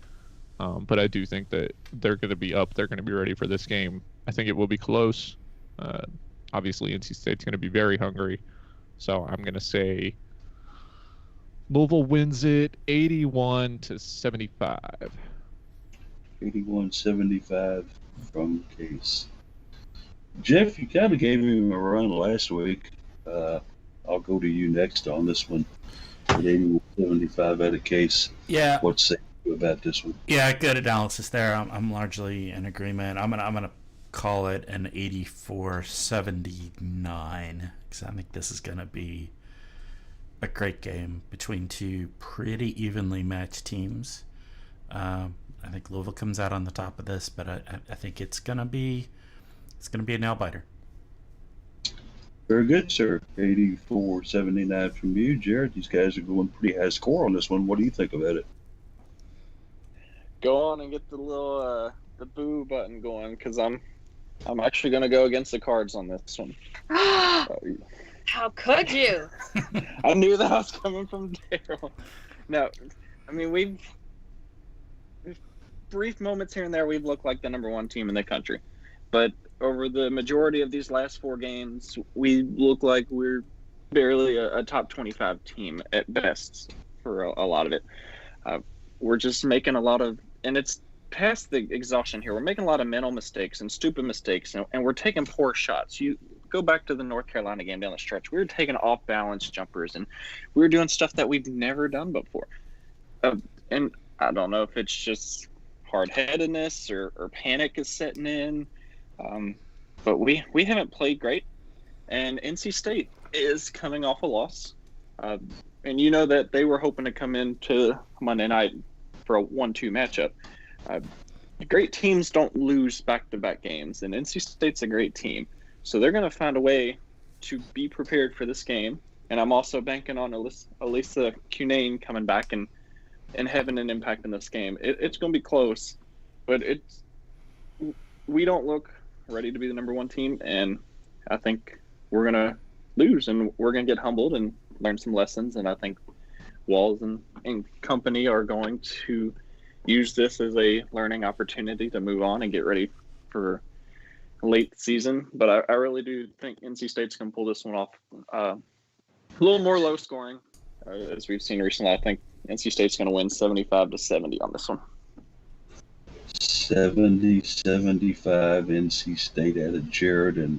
But I do think that they're going to be up. They're going to be ready for this game. I think it will be close. Obviously, NC State's going to be very hungry. So I'm going to say Louisville wins it 81-75. 81-75 from Case. Jeff, you kind of gave him a run last week. I'll go to you next on this one. At 81-75 at a Case. Yeah. What say you about this one? Yeah, good analysis there. I'm largely in agreement. I'm gonna call it an 84-79 because I think this is gonna be a great game between two pretty evenly matched teams. I think Louisville comes out on the top of this, but I think it's gonna be a nail biter. Very good, sir. 84-79 from you, Jared. These guys are going pretty high score on this one. What do you think about it? Go on and get the little the boo button going, because I'm actually going to go against the Cards on this one. How could you? I knew that was coming from Daryl. No, I mean, we've brief moments here and there, we've looked like the number one team in the country, but over the majority of these last 4 games, we look like we're barely a top 25 team at best for a lot of it. We're just making a lot of, and it's past the exhaustion here, we're making a lot of mental mistakes and stupid mistakes, and we're taking poor shots. You go back to the North Carolina game down the stretch, we were taking off-balance jumpers, and we were doing stuff that we've never done before. And I don't know if it's just hard-headedness or panic is setting in. But we haven't played great, and NC State is coming off a loss. And you know that they were hoping to come into Monday night for a 1-2 matchup. Great teams don't lose back-to-back games, and NC State's a great team. So they're going to find a way to be prepared for this game. And I'm also banking on Elisa Cunane coming back and having an impact in this game. It's going to be close, but we don't look ready to be the number one team, and I think we're going to lose, and we're going to get humbled and learn some lessons, and I think Walls and company are going to use this as a learning opportunity to move on and get ready for a late season. But I really do think NC State's going to pull this one off. A little more low scoring, as we've seen recently. I think NC State's going to win 75-70 on this one. 70-75 NC State out of Jared. And,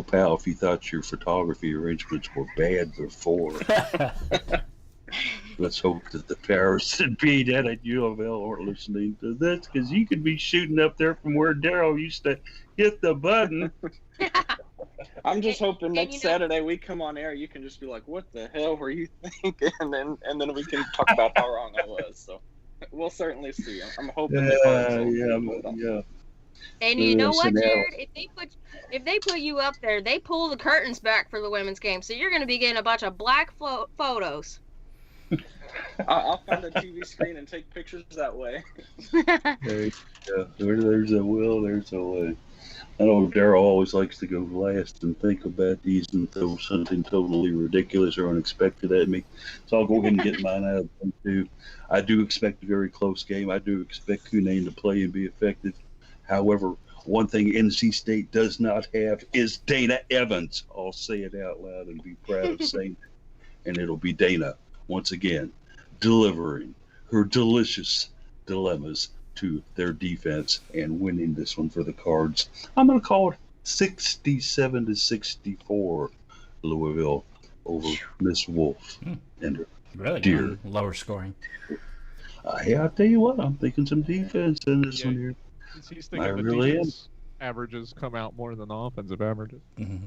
pal, if you thought your photography arrangements were bad before, let's hope that the powers that be down at UofL aren't listening to this, because you could be shooting up there from where Daryl used to hit the button. I'm just hoping next Saturday we come on air, you can just be like, what the hell were you thinking? And then we can talk about how wrong I was. So we'll certainly see. I'm hoping yeah. And you know what, Jared? If they put you up there, they pull the curtains back for the women's game, so you're going to be getting a bunch of black photos. I'll find a TV screen and take pictures that way. There you go. Where there's a will, there's a way. I know Daryl always likes to go last and think about these and throw something totally ridiculous or unexpected at me. So I'll go ahead and get mine out of the way too. I do expect a very close game. I do expect Cunane to play and be effective. However, one thing NC State does not have is Dana Evans. I'll say it out loud and be proud of saying it. And it'll be Dana, once again, delivering her delicious dilemmas to their defense and winning this one for the Cards. I'm going to call it 67-64 Louisville over Miss Wolf and her Really dear. lower scoring. Hey, I'll tell you what, I'm thinking some defense in this one here. He's I thinking the really defense averages come out more than the offensive averages. Mm-hmm.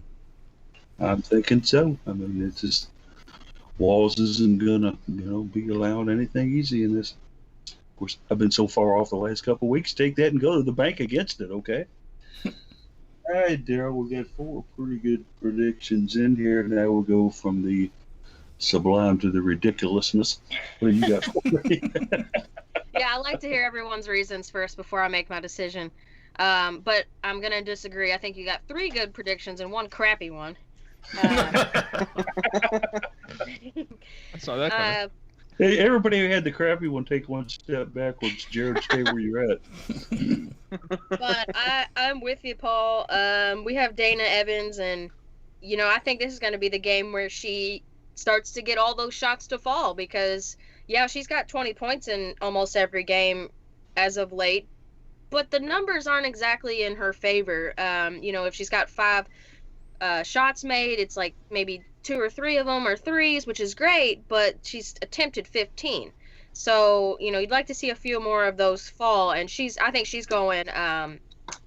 I'm thinking so. I mean, it's just Walls isn't gonna, be allowed anything easy in this. Of course, I've been so far off the last couple of weeks. Take that and go to the bank against it, okay? All right, Daryl, we got 4 pretty good predictions in here. Now we'll go from the sublime to the ridiculousness. What do you got for me? Yeah, I like to hear everyone's reasons first before I make my decision. But I'm going to disagree. I think you got 3 good predictions and 1 crappy one. I saw that coming. Hey, everybody who had the crappy one, take one step backwards. Jared, stay where you're at. But I'm with you, Paul. We have Dana Evans, and, I think this is going to be the game where she starts to get all those shots to fall because, yeah, she's got 20 points in almost every game as of late, but the numbers aren't exactly in her favor. If she's got 5 shots made, it's like maybe 2 or 3 of them are threes, which is great, but she's attempted 15. So, you'd like to see a few more of those fall, and I think she's going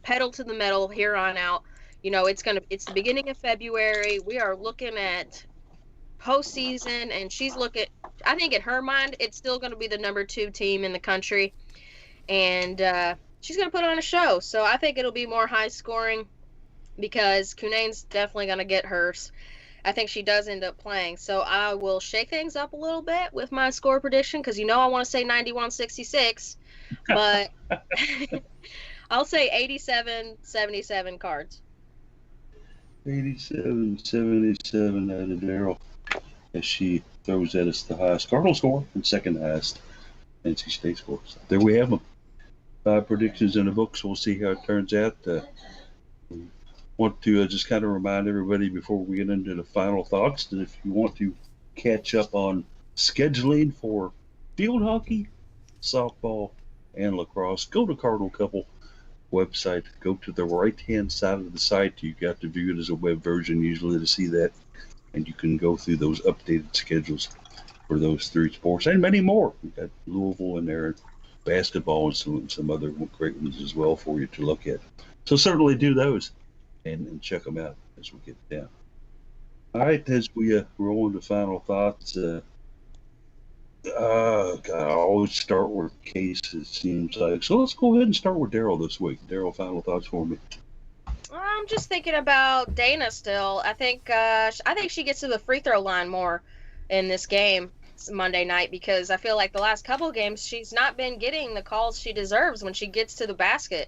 pedal to the metal here on out. It's the beginning of February. We are looking at postseason, and I think in her mind, it's still going to be the number 2 team in the country, and she's going to put on a show. So I think it'll be more high scoring because Cunane's definitely going to get hers. I think she does end up playing. So I will shake things up a little bit with my score prediction because I want to say 91-66, but I'll say 87-77 Cards. 87-77 out of Daryl as she throws at us the highest Cardinal score and second highest NC State score. So there we have them. 5 predictions in the book, so we'll see how it turns out. We want to just kind of remind everybody before we get into the final thoughts that if you want to catch up on scheduling for field hockey, softball, and lacrosse, go to Cardinal Couple website. Go to the right-hand side of the site. You got to view it as a web version usually to see that, and you can go through those updated schedules for those 3 sports and many more. We've got Louisville in there, basketball, and some other great ones as well for you to look at. So certainly do those and check them out as we get down. All right, as we roll into final thoughts, God, I always start with Case, it seems like. So let's go ahead and start with Daryl this week. Daryl, final thoughts for me. I'm just thinking about Dana still. I think she gets to the free throw line more in this game Monday night because I feel like the last couple of games she's not been getting the calls she deserves when she gets to the basket.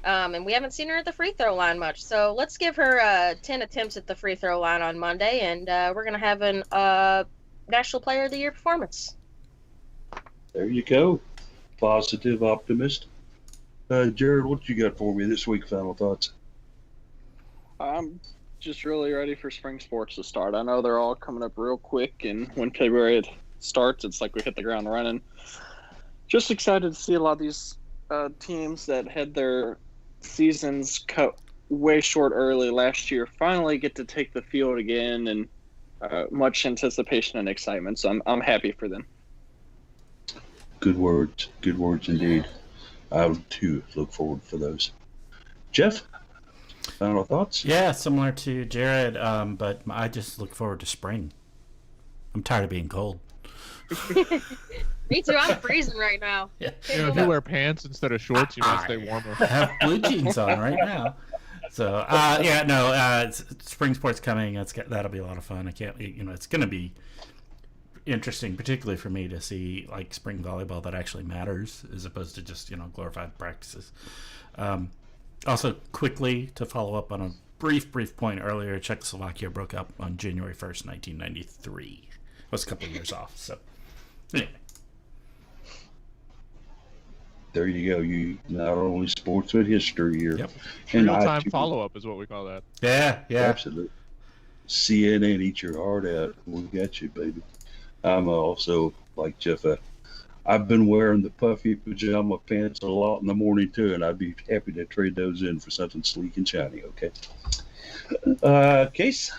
And we haven't seen her at the free throw line much. So let's give her 10 attempts at the free throw line on Monday, and we're going to have an National Player of the Year performance. There you go. Positive optimist. Jared, what you got for me this week? Final thoughts? I'm just really ready for spring sports to start. I know they're all coming up real quick, and when February starts, it's like we hit the ground running. Just excited to see a lot of these teams that had their seasons cut way short early last year finally get to take the field again, and much anticipation and excitement. So I'm happy for them. Good words indeed. I would too look forward for those. Jeff, final thoughts? Yeah, similar to Jared, but I just look forward to spring. I'm tired of being cold. Me too. I'm freezing right now. Yeah. If you wear pants instead of shorts, you might stay warmer. I have blue jeans on right now. So, spring sports coming. That'll be a lot of fun. It's going to be interesting, particularly for me to see like spring volleyball that actually matters as opposed to just glorified practices. Also, quickly to follow up on a brief point earlier, Czechoslovakia broke up on January 1st, 1993. It was a couple of years off. So, anyway. There you go. You not only sports but history here. Yep. Real-time follow-up is what we call that. Yeah. Absolutely. CNN, eat your heart out. We got you, baby. I'm also, like Jeff, I've been wearing the puffy pajama pants a lot in the morning, too, and I'd be happy to trade those in for something sleek and shiny, okay? Case,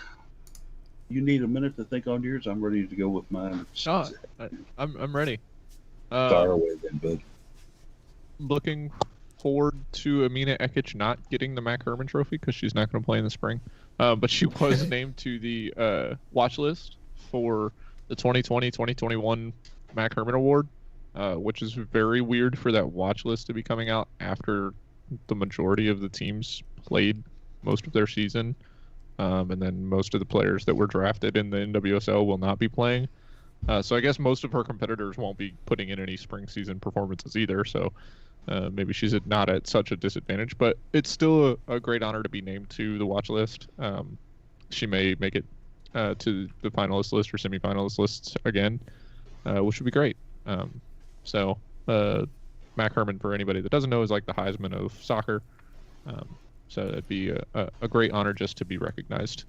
you need a minute to think on yours. I'm ready to go with mine. I'm ready. Fire away then, bud. Looking forward to Amina Ekic not getting the Mac Herman Trophy because she's not going to play in the spring. But she was named to the watch list for the 2020-2021 Mac Herman Award, which is very weird for that watch list to be coming out after the majority of the teams played most of their season. And then most of the players that were drafted in the NWSL will not be playing. So I guess most of her competitors won't be putting in any spring season performances either. So maybe she's not at such a disadvantage, but it's still a great honor to be named to the watch list. She may make it to the finalist list or semifinalist lists again, which would be great. So Mac Herman, for anybody that doesn't know, is like the Heisman of soccer. So it'd be a great honor just to be recognized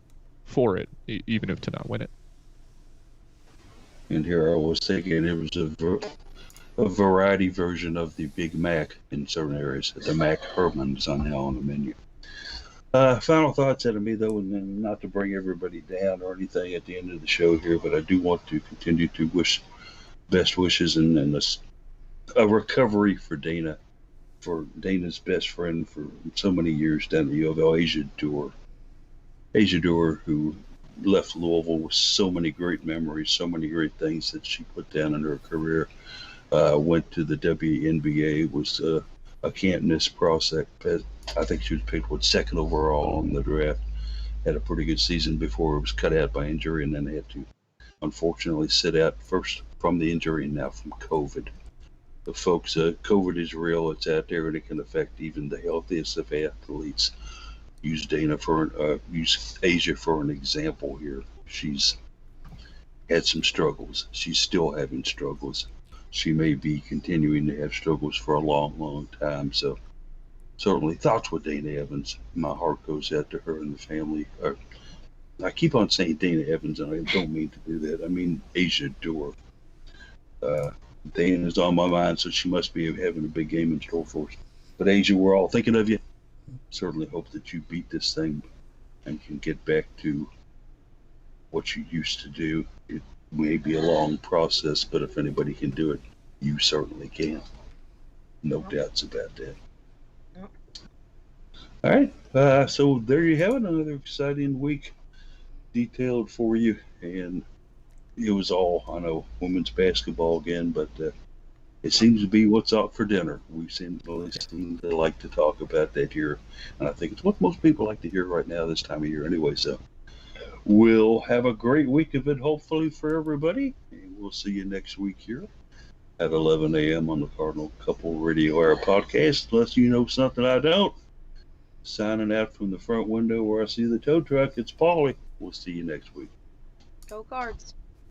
for it, even if to not win it. And here I was thinking it was a variety version of the Big Mac in certain areas. The Mac Herman is on the menu. Final thoughts out of me, though, and not to bring everybody down or anything at the end of the show here, but I do want to continue to wish best wishes and a recovery for Dana, for Dana's best friend for so many years down the UofL, Asia Dewar, who left Louisville with so many great memories, so many great things that she put down in her career. Went to the WNBA, was a can't miss prospect. I think she was picked second overall in the draft. Had a pretty good season before it was cut out by injury, and then they had to unfortunately sit out first from the injury and now from COVID. But folks, COVID is real. It's out there, and it can affect even the healthiest of athletes. Use Asia for an example here. She's had some struggles. She's still having struggles. She may be continuing to have struggles for a long, long time. So certainly thoughts with Dana Evans. My heart goes out to her and the family. I keep on saying Dana Evans, and I don't mean to do that. I mean Asia Dewar. Dana's on my mind, so she must be having a big game in store for us. But Asia, we're all thinking of you. Certainly hope that you beat this thing and can get back to what you used to do. It may be a long process, but if anybody can do it, you certainly can. No doubts about that. All right, so there you have it. Another exciting week detailed for you, and it was all, I know, women's basketball again, but it seems to be what's out for dinner. We seem to like to talk about that here, and I think it's what most people like to hear right now this time of year anyway. So we'll have a great week of it, hopefully, for everybody, and we'll see you next week here at 11 a.m. on the Cardinal Couple Radio Hour podcast, unless you know something I don't. Signing out from the front window where I see the tow truck, it's Paulie. We'll see you next week. Go Cards.